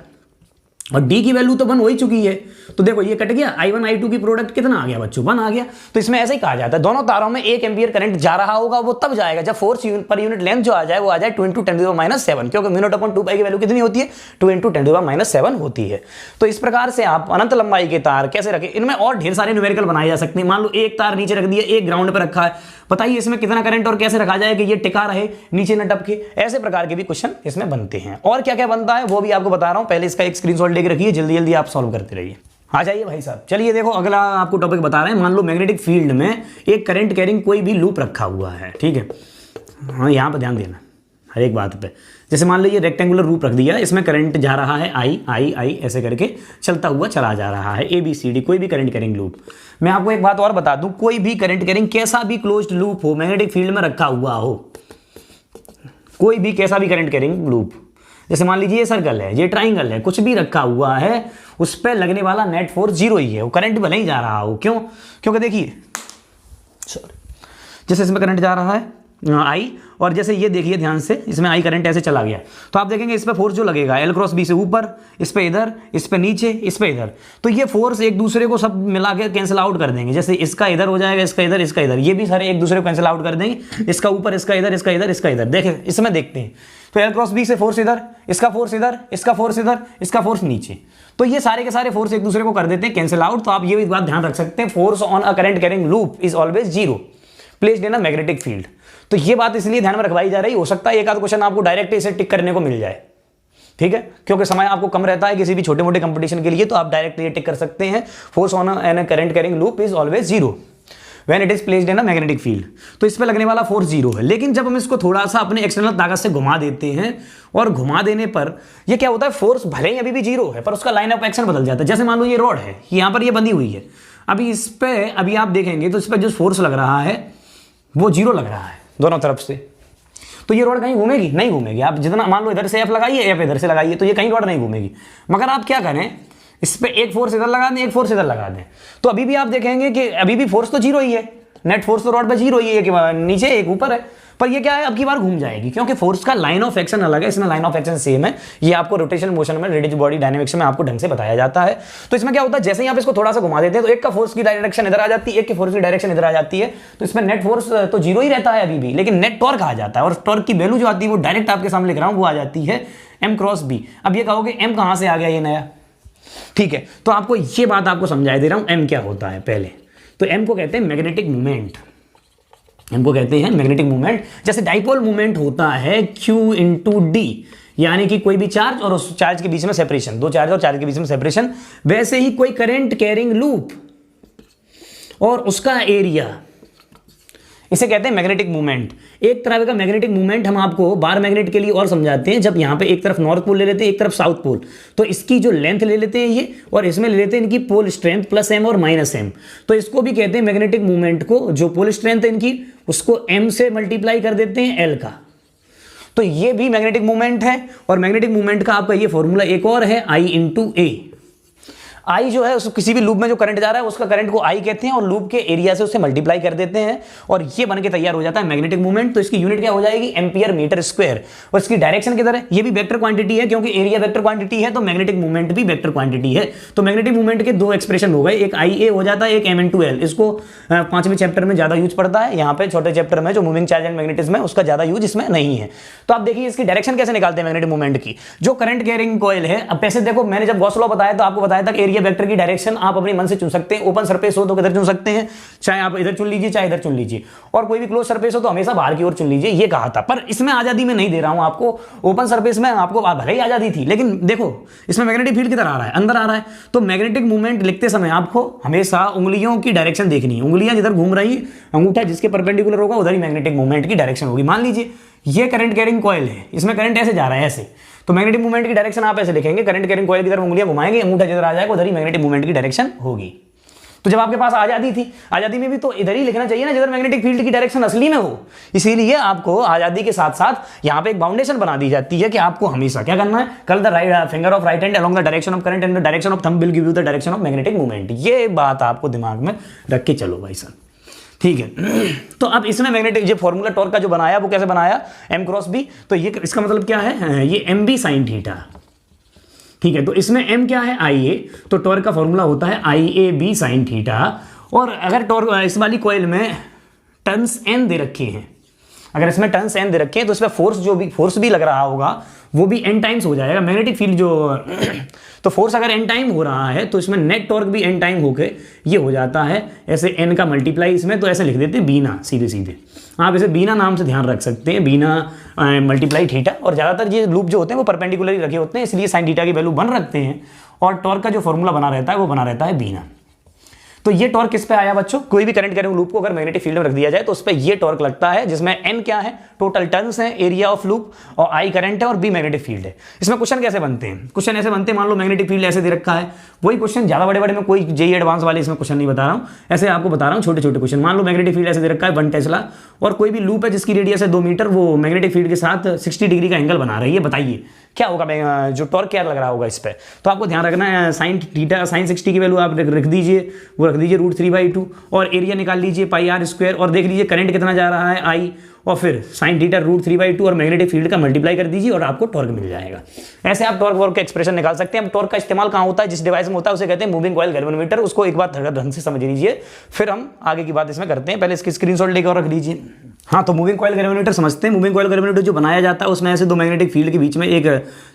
और D की वैल्यू तो 1 हो ही चुकी है, तो देखो ये कट गया, I1 I2 की प्रोडक्ट कितना आ गया बच्चों, 1 आ गया। तो इसमें ऐसे ही कहा जाता है दोनों तारों में 1 एम्पियर करंट जा रहा होगा, वो तब जाएगा जब फोर्स पर यूनिट लेंथ जो आ जाए वो आ जाए 2 × 10⁻⁷, क्योंकि म्यू नॉट अपॉन 2 पाई की वैल्यू कितनी होती है, 2 × 10⁻⁷ होती है। तो इस प्रकार से आप अनंत लंबाई के तार कैसे रखें, इनमें और ढेर सारे न्यूमेरिकल बनाए जा सकते हैं। मान लो एक तार नीचे रख दिया, एक ग्राउंड पर रखा है, बताइए इसमें कितना करंट और कैसे रखा जाए कि ये टिका रहे, नीचे न टपके। ऐसे प्रकार के भी क्वेश्चन इसमें बनते हैं, और क्या क्या बनता है वो भी आपको बता रहा हूं। पहले इसका एक स्क्रीनशॉट लेके रखिए, जल्दी जल्दी आप सॉल्व करते रहिए। आ जाइए भाई साहब, चलिए देखो अगला आपको टॉपिक बता रहे हैं। मान लो मैग्नेटिक फील्ड में एक करंट कैरिंग कोई भी लूप रखा हुआ है, ठीक है, हाँ यहाँ पर ध्यान देना हर एक बात पे। जैसे मान लो ये रेक्टेंगुलर रूप रख दिया, इसमें करंट जा रहा है I ऐसे करके चलता हुआ चला जा रहा है, ABCD कोई भी करंट कैरिंग लूप। मैं आपको एक बात और बता दूं, कोई भी करंट कैरिंग कैसा भी क्लोज्ड लूप हो, मैग्नेटिक फील्ड में रखा हुआ हो, कोई भी कैसा भी करंट कैरिंग लूप, जैसे मान लीजिए ये सर्कल है, ये ट्राइंगल है, कुछ भी रखा हुआ है, उस पर लगने वाला नेट फोर्स 0 ही है, वो करंट भले ही जा रहा हो। क्यों? क्योंकि देखिए जैसे इसमें करंट जा रहा है I, और जैसे ये देखिए ध्यान से, इसमें I करंट ऐसे चला गया, तो आप देखेंगे इस पे फोर्स जो लगेगा L क्रॉस B से ऊपर, इस पे इधर, इस पे नीचे, इस पे इधर, तो ये फोर्स एक दूसरे को सब मिला के कैंसिल आउट कर देंगे। जैसे इसका इधर हो जाएगा, इसका इधर, इसका इधर, ये भी सारे एक दूसरे को कैंसिल आउट कर देंगे, इसका ऊपर, इसका इधर, इसका इधर, इसका इधर। देखें इसमें देखते हैं, तो L क्रॉस B से फोर्स इधर, इसका फोर्स इधर, इसका फोर्स इधर, इसका फोर्स नीचे, तो ये सारे के सारे फोर्स एक दूसरे को कर देते हैं कैंसिल आउट। तो आप ये भी बात ध्यान रख सकते हैं, force on a current carrying loop is always 0 placed in a magnetic field. तो ये बात इसलिए ध्यान में रखवाई जा रही, हो सकता है एक आध क्वेश्चन आपको डायरेक्ट इसे टिक करने को मिल जाए, ठीक है, क्योंकि समय आपको कम रहता है किसी भी छोटे मोटे कंपटीशन के लिए, तो आप डायरेक्ट ये टिक कर सकते हैं, force on an current carrying loop is always zero when it is placed in a magnetic field. तो इस पर लगने वाला फोर्स जीरो है। लेकिन जब हम इसको थोड़ा सा अपने एक्सटर्नल ताकत से घुमा देते हैं, और घुमा देने पर ये क्या होता है, फोर्स भले ही अभी भी जीरो है पर उसका लाइन ऑफ एक्शन बदल जाता है। जैसे मान लो ये रॉड है, यहाँ पर ये बंधी हुई है, अभी इस पे अभी आप देखेंगे तो इस पर जो फोर्स लग रहा है वो जीरो लग रहा है दोनों तरफ से। तो ये रॉड कहीं घूमेगी? नहीं घूमेगी। आप जितना मान लो इधर से एफ लगाइए, एफ इधर से लगाइए, तो ये कहीं रॉड नहीं घूमेगी। मगर आप क्या करें, इस पे एक फोर्स इधर लगा दें, एक फोर्स इधर लगा दें, तो अभी भी आप देखेंगे कि अभी भी फोर्स तो जीरो ही है, नेट फोर्स तो रॉड पे जीरो ही है, एक नीचे एक ऊपर है, पर ये क्या है, अब की बार घूम जाएगी, क्योंकि फोर्स का लाइन ऑफ एक्शन अलग है, इसमें लाइन ऑफ एक्शन सेम है। ये आपको रोटेशनल मोशन में, रिजिड बॉडी डायनेमिक्स में आपको ढंग से बताया जाता है। तो इसमें क्या होता है, जैसे ही आप इसको थोड़ा सा घुमा देते हैं तो एक का फोर्स की डायरेक्शन इधर आ जाती है, एक की फोर्स की डायरेक्शन इधर आ जाती है, तो इसमें नेट फोर्स तो जीरो ही रहता है अभी भी, लेकिन नेट टॉर्क आ जाता है, और टॉर्क की वैल्यू जो आती है वो डायरेक्ट आपके सामने लिख रहा हूं, वो आ जाती है m क्रॉस b। अब ये कहोगे m कहां से आ गया ये नया, ठीक है, तो आपको ये बात आपको समझाई दे रहा हूं, m क्या होता है पहले। तो m को कहते हैं मैग्नेटिक मूवमेंट, हमको कहते हैं मैग्नेटिक मूवमेंट। जैसे डाइपोल मूवमेंट होता है Q इंटू डी, यानी कि कोई भी चार्ज और उस चार्ज के बीच में सेपरेशन, दो चार्ज और चार्ज के बीच में सेपरेशन, वैसे ही कोई करंट कैरिंग लूप और उसका एरिया, इसे कहते हैं मैग्नेटिक मूवमेंट। एक तरह का मैग्नेटिक मूवमेंट हम आपको बार मैग्नेट के लिए और समझाते हैं, जब यहां पे एक तरफ नॉर्थ पोल ले लेते हैं, एक तरफ साउथ पोल, तो इसकी जो लेंथ ले लेते हैं ये, और इसमें ले लेते हैं इनकी पोल स्ट्रेंथ प्लस m और माइनस m, तो इसको भी कहते हैं मैग्नेटिक मूवमेंट को। जो पोल स्ट्रेंथ है इनकी उसको m से मल्टीप्लाई कर देते हैं l का, तो ये भी मैग्नेटिक मूवमेंट है। और मैग्नेटिक मूवमेंट का आपका ये फॉर्मूला एक और है, I इंटू ए। आई जो है, उसको किसी भी लूप में जो करंट जा रहा है उसका करंट को आई कहते हैं, और लूप के एरिया से उसे मल्टीप्लाई कर देते हैं, और ये बन के तैयार हो जाता है मैग्नेटिक मूवमेंट। तो इसकी यूनिट क्या हो जाएगी, एम्पियर मीटर स्क्वायर। और इसकी डायरेक्शन किधर है, ये भी वेक्टर क्वांटिटी है, क्योंकि एरिया वेक्टर क्वांटिटी है तो मैग्नेटिक मूवमेंट भी वेक्टर क्वांटिटी है। तो मैग्नेटिक मूवमेंट के दो एक्सप्रेशन हो गए, एक आई ए हो जाता है, एक एम इंटू एल। इसको 5वें चैप्टर में ज्यादा यूज पड़ता है, यहाँ पे छोटे चैप्टर में जो मूविंग चार्ज एंड मैग्नेटिज्म है उसका ज्यादा यूज इसमें नहीं है। तो आप देखिए इसकी डायरेक्शन कैसे निकालते हैं मैग्नेटिक मूवमेंट की। जो करंट कैरिंग कॉइल है, अब पैसे देखो, मैंने जब गॉस लॉ बताया तो आपको बताया था कि एरिया वेक्टर की डायरेक्शन आप अपने मन से चुन सकते हैं। ओपन सरफेस हो तो किधर चुन सकते हैं, चाहे आप इधर चुन लीजिए चाहे इधर चुन लीजिए, और कोई भी क्लोज सरफेस हो तो हमेशा बाहर की ओर चुन लीजिए, ये कहा था। पर इसमें आजादी में नहीं दे रहा हूं आपको, ओपन सरफेस में आपको भले ही आजादी थी, लेकिन देखो इसमें मैग्नेटिक फील्ड किधर आ रहा है, अंदर आ रहा है। तो मैग्नेटिक मूवमेंट लिखते समय आपको हमेशा उंगलियों की डायरेक्शन देखनी है, उंगलियां जिधर घूम रही, अंगूठा जिसके परपेंडिकुलर होगा उधर ही मैग्नेटिक मूवमेंट की डायरेक्शन होगी। मान लीजिए ये करंट कैरिंग कॉइल है, इसमें करंट ऐसे जा रहा है ऐसे, तो मैग्नेटिक मूवमेंट की डायरेक्शन आप ऐसे लिखेंगे, करंट कैरिंग कॉइल की तरफ उंगलियां घुमाएंगे, अंगूठा जिधर आ जाएगा उधर ही मैग्नेटिक मूवमेंट की डायरेक्शन होगी। तो जब आपके पास आजादी थी, आजादी में भी तो इधर ही लिखना चाहिए ना जिधर मैग्नेटिक फील्ड की डायरेक्शन असली में हो। इसीलिए आपको आजादी के साथ साथ यहाँ पे एक बाउंडेशन बना दी जाती है कि आपको हमेशा क्या करना है, कल the right finger of right hand along the direction of current and the direction of thumb will give you the direction of magnetic movement. ये बात आपको दिमाग में रख के चलो भाई साहब, ठीक है। तो अब इसमें मैग्नेटिक जो फॉर्मूला टॉर्क का जो बनाया वो कैसे बनाया, m क्रॉस b। तो ये इसका मतलब क्या है, ये एम बी साइन थीटा, ठीक है। तो इसमें m क्या है, आई ए, तो टॉर्क का फॉर्मूला होता है आई ए बी साइन थीटा। और अगर टॉर्क इस वाली कॉइल में टर्न्स n दे रखे हैं, अगर इसमें टर्न्स n दे रखे हैं तो इसमें फोर्स भी लग रहा होगा, वो भी n टाइम्स हो जाएगा मैग्नेटिक फील्ड जो तो फोर्स अगर n टाइम हो रहा है तो इसमें नेट टॉर्क भी n टाइम होके ये हो जाता है ऐसे n का मल्टीप्लाई इसमें, तो ऐसे लिख देते हैं बीना, सीधे सीधे आप इसे बीना नाम से ध्यान रख सकते हैं, बीना मल्टीप्लाई थीटा। और ज़्यादातर ये लूप जो होते हैं वो परपेंडिकुलर रखे होते हैं, इसलिए साइन थीटा की वैल्यू बन रखते हैं, और टॉर्क का जो फॉर्मूला बना रहता है वो बना रहता है बीना। तो ये टॉर्क किस पे आया बच्चों, कोई भी करंट कैरिंग लूप को अगर मैग्नेटिक फील्ड में रख दिया जाए तो उस पे ये टॉर्क लगता है, जिसमें n क्या है, टोटल टर्न्स है, एरिया ऑफ लूप, और I करंट है, और B मैग्नेटिक फील्ड है। इसमें क्वेश्चन कैसे बनते हैं, क्वेश्चन ऐसे बनते हैं, मान लो मैग्नेटिक फील्ड ऐसे दे रखा है, वही क्वेश्चन ज्यादा बड़े में कोई जेई एडवांस वाले इसमें क्वेश्चन नहीं बता रहा हूँ, ऐसे आपको बता रहा हूँ छोटे छोटे क्वेश्चन। मान लो मैग्नेटिक फील्ड ऐसे दे रखा है 1 टेस्ला, और कोई भी लूप है जिसकी रेडियस है 2 मीटर, वो मैग्नेटिक फील्ड के साथ 60 डिग्री का एंगल बना रही है, बताइए क्या होगा, जो टॉर्क क्या लग रहा होगा इस पे। तो आपको ध्यान रखना है, साइन थीटा साइन 60 की वैल्यू आप रख दीजिए, वो रख दीजिए √3/2, और एरिया निकाल लीजिए πr², और देख लीजिए करंट कितना जा रहा है I, और फिर साइन थीटा √3/2 और मैग्नेटिक फील्ड का मल्टीप्लाई कर दीजिए और आपको टॉर्क मिल जाएगा। ऐसे आप टॉर्क वॉर्क का एक्सप्रेशन निकाल सकते हैं। अब टॉर्क का इस्तेमाल कहाँ होता है, जिस डिवाइस में होता है उसे कहते हैं मूविंग कॉइल गैल्वेनोमीटर। उसको एक बार ढंग से समझ लीजिए, फिर हम आगे की बात इसमें करते हैं। पहले इसकी स्क्रीनशॉट लेकर रख लीजिए। हाँ, तो मूविंग कॉइल गैल्वेनोमीटर समझते हैं। मूविंग कॉइल गैल्वेनोमीटर जो बनाया जाता है उसमें ऐसे दो मैग्नेटिक फील्ड के बीच में एक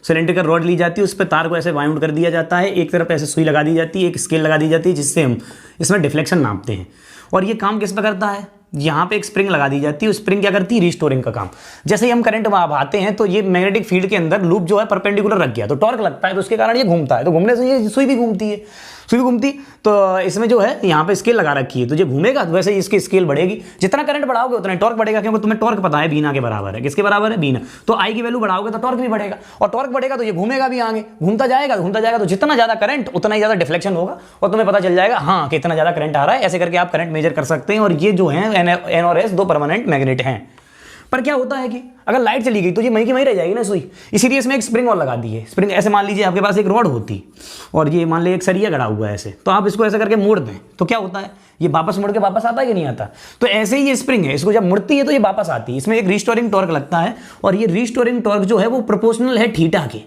सिलेंड्रिकल रॉड ली जाती है, उस पर तार को ऐसे वाउंड कर दिया जाता है, एक तरफ ऐसे सुई लगा दी जाती है, एक स्केल लगा दी जाती है, जिससे हम इसमें डिफ्लेक्शन नापते हैं। और ये काम किस पे करता है, यहाँ पे एक स्प्रिंग लगा दी जाती है, स्प्रिंग क्या करती है, रिस्टोरिंग का काम। जैसे ही हम करंट भाते हैं तो ये मैग्नेटिक फील्ड के अंदर लूप जो है परपेंडिकुलर रख गया, तो टॉर्क लगता है, तो उसके कारण ये घूमता है, तो घूमने से ये सुई भी घूमती है, सुई घूमती, तो इसमें जो है यहाँ पे स्केल लगा रखी है, तो जो घूमेगा तो वैसे ही इसकी स्केल बढ़ेगी, जितना करंट बढ़ाओगे उतना टॉर्क बढ़ेगा, क्योंकि तुम्हें टॉर्क पता है बीना के बराबर है, किसके बराबर है, बीना, तो आई की वैल्यू बढ़ाओगे तो टॉर्क भी बढ़ेगा, और टॉर्क बढ़ेगा तो ये घूमेगा भी आगे, घूमता जाएगा, तो जितना ज्यादा करंट उतना ही ज्यादा डिफ्लेक्शन होगा, और तुम्हें पता चल जाएगा हाँ कितना ज्यादा करंट आ रहा है। ऐसे करके आप करंट मेजर कर सकते हैं, और ये जो है एन और एस दो परमानेंट मैग्नेट हैं। पर क्या होता है कि अगर लाइट चली गई तो ये वहीं की वहीं रह जाएगी ना सुई, इसीलिए इसमें एक स्प्रिंग और लगा दी है। स्प्रिंग ऐसे मान लीजिए आपके पास एक रॉड होती और ये मान लीजिए एक सरिया गड़ा हुआ है ऐसे, तो आप इसको ऐसे करके मोड़ दें तो क्या होता है, ये वापस मुड़ के वापस आता है कि नहीं आता। तो ऐसे ही ये स्प्रिंग है, इसको जब मुड़ती है तो ये वापस आती है, इसमें एक रिस्टोरिंग टॉर्क लगता है, और ये रिस्टोरिंग टॉर्क जो है वो प्रोपोर्शनल है थीटा के।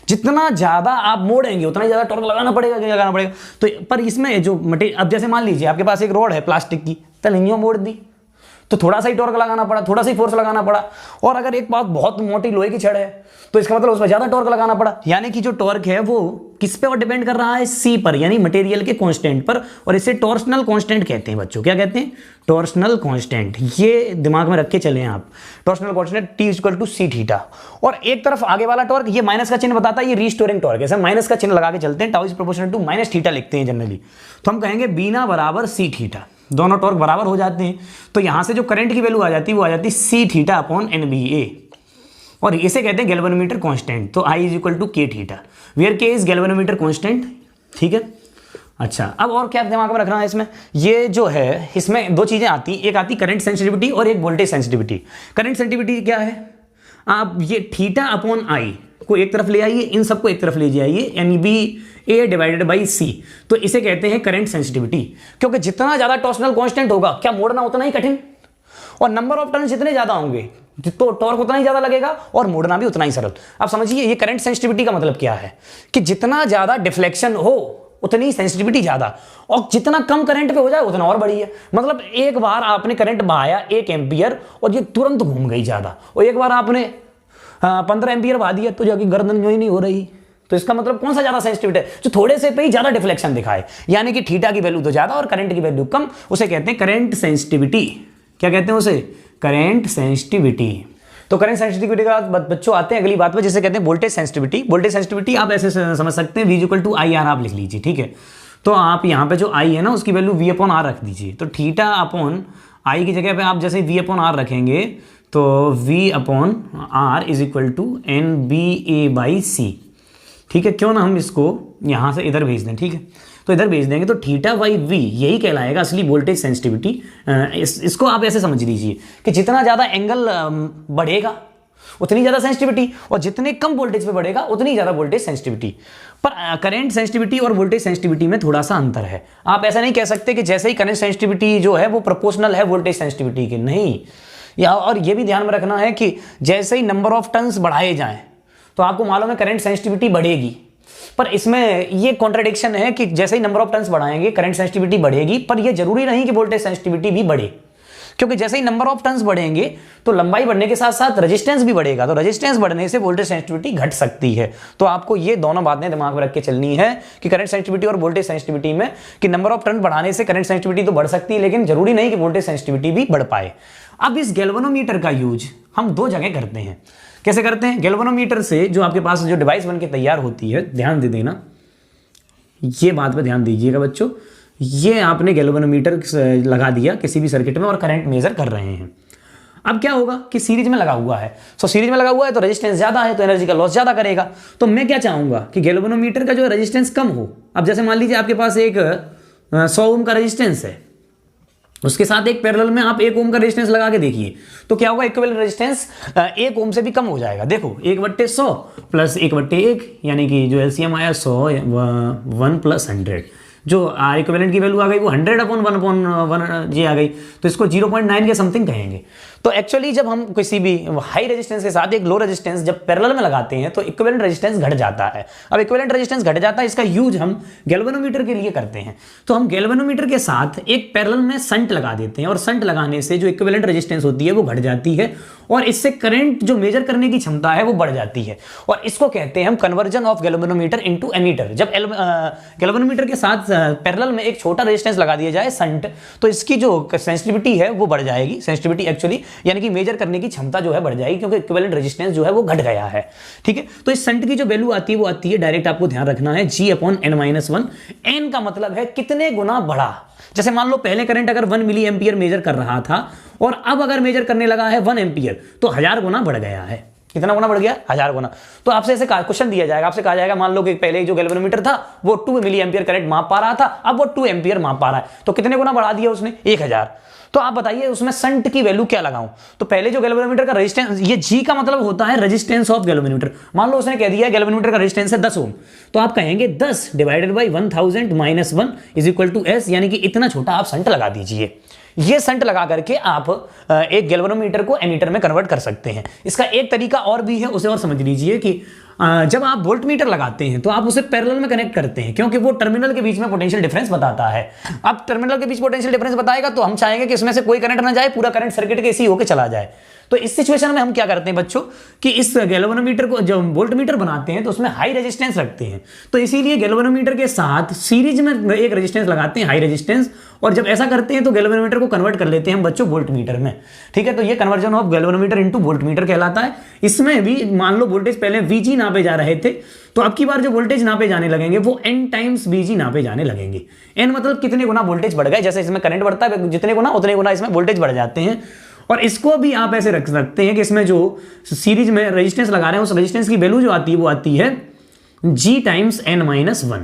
जितना ज्यादा आप मोड़ेंगे उतना ही ज्यादा टॉर्क लगाना पड़ेगा तो पर इसमें जो मटेरियल, अब जैसे मान लीजिए आपके पास एक रॉड है प्लास्टिक की, तलैया मोड़ दी तो थोड़ा सा ही टॉर्क लगाना पड़ा, थोड़ा सा ही फोर्स लगाना पड़ा, और अगर एक बात बहुत मोटी लोहे की छड़ है तो इसका मतलब उसमें ज्यादा टॉर्क लगाना पड़ा। यानी कि जो टॉर्क है वो किस पे और डिपेंड कर रहा है, सी पर, यानी मटेरियल के कांस्टेंट पर, और इसे टॉर्सनल कांस्टेंट कहते हैं बच्चों। क्या कहते हैं, टॉर्सनल कांस्टेंट, ये दिमाग में रख के चलें आप, torsional constant T equal to C theta. और एक तरफ आगे वाला टॉर्क, ये माइनस का चिन्ह बताता है, ये रिस्टोरिंग टॉर्क है, माइनस का चिन्ह लगा के चलते हैं, tau is proportional to minus theta लिखते हैं जनरली, तो हम कहेंगे बीना बराबर सी थीटा, दोनों टॉर्क बराबर हो जाते हैं, तो यहां से जो करंट की वैल्यू आ जाती है वो आ जाती है C theta upon N B ए, और इसे कहते हैं गैल्वेनोमीटर कांस्टेंट। तो आई इज इक्वल टू के थीटा, वेयर के इज गैल्वेनोमीटर कांस्टेंट। ठीक है, अच्छा अब और क्या दिमाग में रखना है इसमें, ये जो है इसमें दो चीजें आती, एक आती करंट सेंसिटिविटी और एक वोल्टेज सेंसिटिविटी। करंट सेंसिटिविटी क्या है, आप ये थीटा अपॉन आई को एक तरफ ले आइए, इन सबको एक तरफ ले जाइए, यानी बी ए डिवाइडेड बाई सी, तो इसे कहते हैं करंट सेंसिटिविटी। क्योंकि जितना ज्यादा टॉर्सनल कांस्टेंट होगा, क्या मोड़ना उतना ही कठिन, और नंबर ऑफ टर्न जितने ज्यादा होंगे तो टॉर्क उतना ही ज्यादा लगेगा और मोड़ना भी उतना ही सरल। आप समझिए ये करंट सेंसिटिविटी का मतलब क्या है, कि जितना ज्यादा डिफ्लेक्शन हो उतनी सेंसिटिविटी ज्यादा, और जितना कम करंट पे हो जाए उतना और बड़ी है। मतलब एक बार आपने करंट बहाया 1 एम्पियर और ये तुरंत घूम गई ज्यादा, और एक बार आपने 15 एम्पियर बहा दिया तो जाके गर्दन जो ही नहीं हो रही, तो इसका मतलब कौन सा ज्यादा सेंसिटिविटी है, जो थोड़े से पे ही ज्यादा डिफ्लेक्शन दिखाए, यानी कि थीटा की वैल्यू तो ज्यादा और करंट की वैल्यू कम, उसे कहते हैं करंट सेंसिटिविटी। क्या कहते हैं उसे, करंट सेंसिटिविटी। तो करंट सेंसिटिविटी का बच्चों आते हैं अगली बात पे, जिसे कहते हैं वोल्टेज सेंसिटिविटी। वोल्टेज सेंसिटिविटी आप ऐसे समझ सकते हैं, V equal to I R आप लिख लीजिए। ठीक है, तो आप यहाँ पे जो आई है ना उसकी वैल्यू V अपॉन आर रख दीजिए, तो थीटा अपॉन आई की जगह पे आप जैसे V अपॉन आर रखेंगे तो V upon R is equal to N B A by C. ठीक है, क्यों ना हम इसको यहाँ से इधर भेज दें। ठीक है, तो इधर भेज देंगे तो थीटा बाई वी यही कहलाएगा असली वोल्टेज सेंसिटिविटी। इसको आप ऐसे समझ लीजिए कि जितना ज़्यादा एंगल बढ़ेगा उतनी ज़्यादा सेंसिटिविटी, और जितने कम वोल्टेज पे बढ़ेगा उतनी ज़्यादा वोल्टेज सेंसिटिविटी। पर करंट सेंसिटिविटी और वोल्टेज सेंसिटिविटी में थोड़ा सा अंतर है। आप ऐसा नहीं कह सकते कि जैसे ही करंट सेंसिटिविटी जो है वो प्रोपोर्शनल है वोल्टेज सेंसिटिविटी के, नहीं। या और ये भी ध्यान में रखना है कि जैसे ही नंबर ऑफ टर्न्स बढ़ाए जाएं तो आपको मालूम है करंट सेंसिटिविटी बढ़ेगी, पर इसमें ये कॉन्ट्रडिक्शन है कि जैसे ही नंबर ऑफ टर्न्स बढ़ाएंगे करंट सेंसिटिविटी बढ़ेगी, पर यह जरूरी नहीं कि वोल्टेज सेंसिटिविटी भी बढ़े, क्योंकि जैसे ही नंबर ऑफ टर्न्स बढ़ेंगे तो लंबाई बढ़ने के साथ साथ रेजिस्टेंस भी बढ़ेगा, तो रेजिस्टेंस बढ़ने से वोल्टेज सेंसिटिविटी घट सकती है। तो आपको ये दोनों बातें दिमाग में रख के चलनी है कि करंट सेंसिटिविटी और वोल्टेज सेंसिटिविटी में कि नंबर ऑफ टर्न बढ़ाने से करंट सेंसिटिविटी तो बढ़ सकती है, लेकिन जरूरी नहीं कि वोल्टेज सेंसिटिविटी भी बढ़ पाए। अब इस गैल्वेनोमीटर का यूज हम दो जगह करते हैं। कैसे करते हैं, गैल्वेनोमीटर से जो आपके पास जो डिवाइस बन के तैयार होती है, ध्यान दे देना, ये बात पे ध्यान दीजिएगा बच्चों, ये आपने गैल्वेनोमीटर लगा दिया किसी भी सर्किट में और करंट मेजर कर रहे हैं। अब क्या होगा कि सीरीज में लगा हुआ है, तो सीरीज में लगा हुआ है तो रेजिस्टेंस ज्यादा है तो एनर्जी का लॉस ज्यादा करेगा। तो मैं क्या चाहूंगा कि गैल्वेनोमीटर का जो रेजिस्टेंस कम हो। अब जैसे मान लीजिए आपके पास एक 100 ओम का रेजिस्टेंस है, उसके साथ एक पैरेलल में आप 1 ओम का रेजिस्टेंस लगा के देखिए तो क्या होगा, इक्विवेलेंट रेजिस्टेंस 1 ओम से भी कम हो जाएगा। देखो 1/100 प्लस 1/1, यानी कि जो एलसीएम आया 100 1 प्लस 100, जो आर इक्विवेलेंट की वैल्यू आ गई वो 100 अपॉन 1/1 जी आ गई, तो इसको 0.9 के समथिंग कहेंगे। तो एक्चुअली जब हम किसी भी हाई रेजिस्टेंस के साथ एक लो रेजिस्टेंस जब पैरेलल में लगाते हैं तो इक्विवेलेंट रेजिस्टेंस घट जाता है। अब इक्विवेलेंट रेजिस्टेंस घट जाता है, इसका यूज हम गैल्वेनोमीटर के लिए करते हैं। तो हम गैल्वेनोमीटर के साथ एक पैरेलल में शंट लगा देते हैं, और शंट लगाने से जो इक्विवेलेंट रेजिस्टेंस होती है वो घट जाती है, और इससे करंट जो मेजर करने की क्षमता है वो बढ़ जाती है। और इसको कहते हैं हम conversion of galvanometer into ammeter. जब गैल्वेनोमीटर के साथ पैरेलल में एक छोटा रेजिस्टेंस लगा दिया जाए शंट, तो इसकी जो सेंसिटिविटी है वो बढ़ जाएगी, सेंसिटिविटी एक्चुअली यानी कि मेजर करने की क्षमता जो है बढ़ जाएगी, क्योंकि इक्विवेलेंट रेजिस्टेंस जो है वो घट गया है। ठीक है, तो इस शंट की जो वैल्यू आती है वो आती है डायरेक्ट, आपको ध्यान रखना है G/n-1। n का मतलब है कितने गुना बढ़ा। जैसे मान लो पहले करंट अगर 1 मिली एम्पियर मेजर कर रहा था और अब अगर मेजर करने लगा है 1 एम्पियर, तो 1000 गुना बढ़ गया है। कितना गुना बढ़ गया? 1000 गुना। तो आपसे ऐसे क्वेश्चन दिया जाएगा, आपसे कहा जाएगा मान लो कि पहले जो गैल्वेनोमीटर था वो 2 मिली एम्पियर करंट माप पा रहा था, अब वो 2 एम्पियर माप पा रहा है, तो कितने गुना बढ़ा दिया उसने? 1000। तो आप बताइए उसमें शंट की वैल्यू क्या लगाऊं? तो पहले जो गैल्वेनोमीटर का रेजिस्टेंस, ये जी का मतलब होता है रेजिस्टेंस ऑफ गैल्वेनोमीटर। मान लो उसने कह दिया गैल्वेनोमीटर का रेजिस्टेंस है 10 ओम, तो आप कहेंगे 10 divided by 1000 minus 1 is equal to S, यानी कि इतना छोटा आप शंट लगा दीजिए। ये शंट लगा करके आप एक गैल्वेनोमीटर को एमीटर में कन्वर्ट कर सकते हैं। इसका एक तरीका और भी है, उसे और समझ लीजिए कि जब आप वोल्टमीटर लगाते हैं तो आप उसे पैरेलल में कनेक्ट करते हैं, क्योंकि वो टर्मिनल के बीच में पोटेंशियल डिफरेंस बताता है। अब टर्मिनल के बीच पोटेंशियल डिफरेंस बताएगा तो हम चाहेंगे कि इसमें से कोई करंट ना जाए, पूरा करंट सर्किट के इसी होकर चला जाए। तो इस सिचुएशन में हम क्या करते हैं बच्चों कि इस गैल्वेनोमीटर को जब वोल्टमीटर बनाते हैं तो उसमें हाई रेजिस्टेंस रखते हैं, तो इसीलिए गैल्वेनोमीटर के साथ सीरीज में एक रेजिस्टेंस लगाते हैं, हाई रेजिस्टेंस, और जब ऐसा करते हैं तो गैल्वेनोमीटर को कन्वर्ट कर लेते हैं हम बच्चों वोल्टमीटर में। ठीक है, तो ये conversion of galvanometer into voltmeter कहलाता है। इसमें भी मान लो वोल्टेज पहले VG नापे जा रहे थे, तो अब की बार जो वोल्टेज नापे जाने लगेंगे वो n टाइम्स VG नापे जाने लगेंगे। n मतलब कितने गुना वोल्टेज बढ़ गए, जैसे इसमें करंट बढ़ता है जितने गुना उतने गुना इसमें वोल्टेज बढ़ जाते हैं। और इसको भी आप ऐसे रख सकते हैं कि इसमें जो सीरीज में रेजिस्टेंस लगा रहे हैं उस रेजिस्टेंस की वैल्यू जो आती है वो आती है G टाइम्स n-1।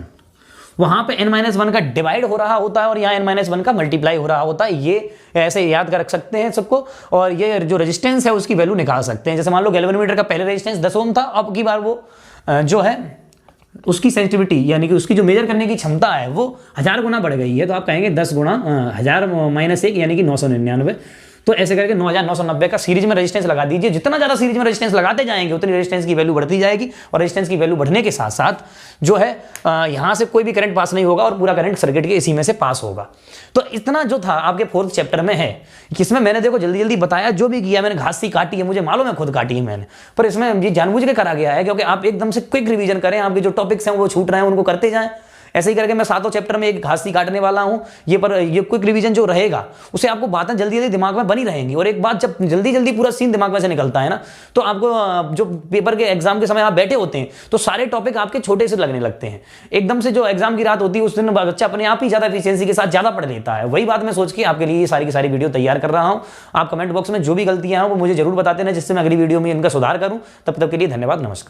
वहां पे n-1 का डिवाइड हो रहा होता है और यहाँ n-1 का मल्टीप्लाई हो रहा होता है। ये ऐसे याद कर रख सकते हैं सबको, और ये जो रेजिस्टेंस है उसकी वैल्यू निकाल सकते हैं। जैसे मान लो गैल्वेनोमीटर का पहले रेजिस्टेंस 10 ओम था, अब की बार वो जो है उसकी सेंसिटिविटी यानी कि उसकी जो मेजर करने की क्षमता है वो 1000 गुना बढ़ गई है, तो आप कहेंगे 10 गुना 1000 माइनस 1 यानी कि 999। तो ऐसे करके 9990 का सीरीज में रेजिस्टेंस लगा दीजिए। जितना ज्यादा सीरीज में रेजिस्टेंस लगाते जाएंगे उतनी रेजिस्टेंस की वैल्यू बढ़ती जाएगी, और रेजिस्टेंस की वैल्यू बढ़ने के साथ साथ जो है यहां से कोई भी करंट पास नहीं होगा और पूरा करंट सर्किट के इसी में से पास होगा। तो इतना जो था आपके 4th चैप्टर में है, जिसमें मैंने देखो जल्दी जल्दी बताया, जो भी किया मैंने घास सी काटी है, मुझे मालूम है खुद काटी है मैंने, पर इसमें ये जानबूझ के करा गया है क्योंकि आप एकदम से क्विक रिवीजन करें, आपके जो टॉपिक्स हैं वो छूट रहे हैं उनको करते जाएं। ऐसे ही करके मैं 7वें चैप्टर में एक घास सी काटने वाला हूं। ये क्विक रिवीजन जो रहेगा उसे आपको बातें जल्दी जल्दी दिमाग में बनी रहेंगी, और एक बात जब जल्दी जल्दी पूरा सीन दिमाग में से निकलता है ना, तो आपको जो पेपर के एग्जाम के समय आप बैठे होते हैं तो सारे टॉपिक आपके छोटे से लगने लगते हैं। एकदम से जो एग्जाम की रात होती है उस दिन बच्चा अपने आप ही ज्यादा एफिशिएंसी के साथ ज्यादा पढ़ लेता है। वही बात मैं सोच के आपके लिए ये सारी की सारी वीडियो तैयार कर रहा हूं। आप कमेंट बॉक्स में जो भी गलतियां हैं वो मुझे जरूर बताते हैं, जिससे मैं अगली वीडियो में इनका सुधार करूं। तब तक के लिए धन्यवाद, नमस्कार।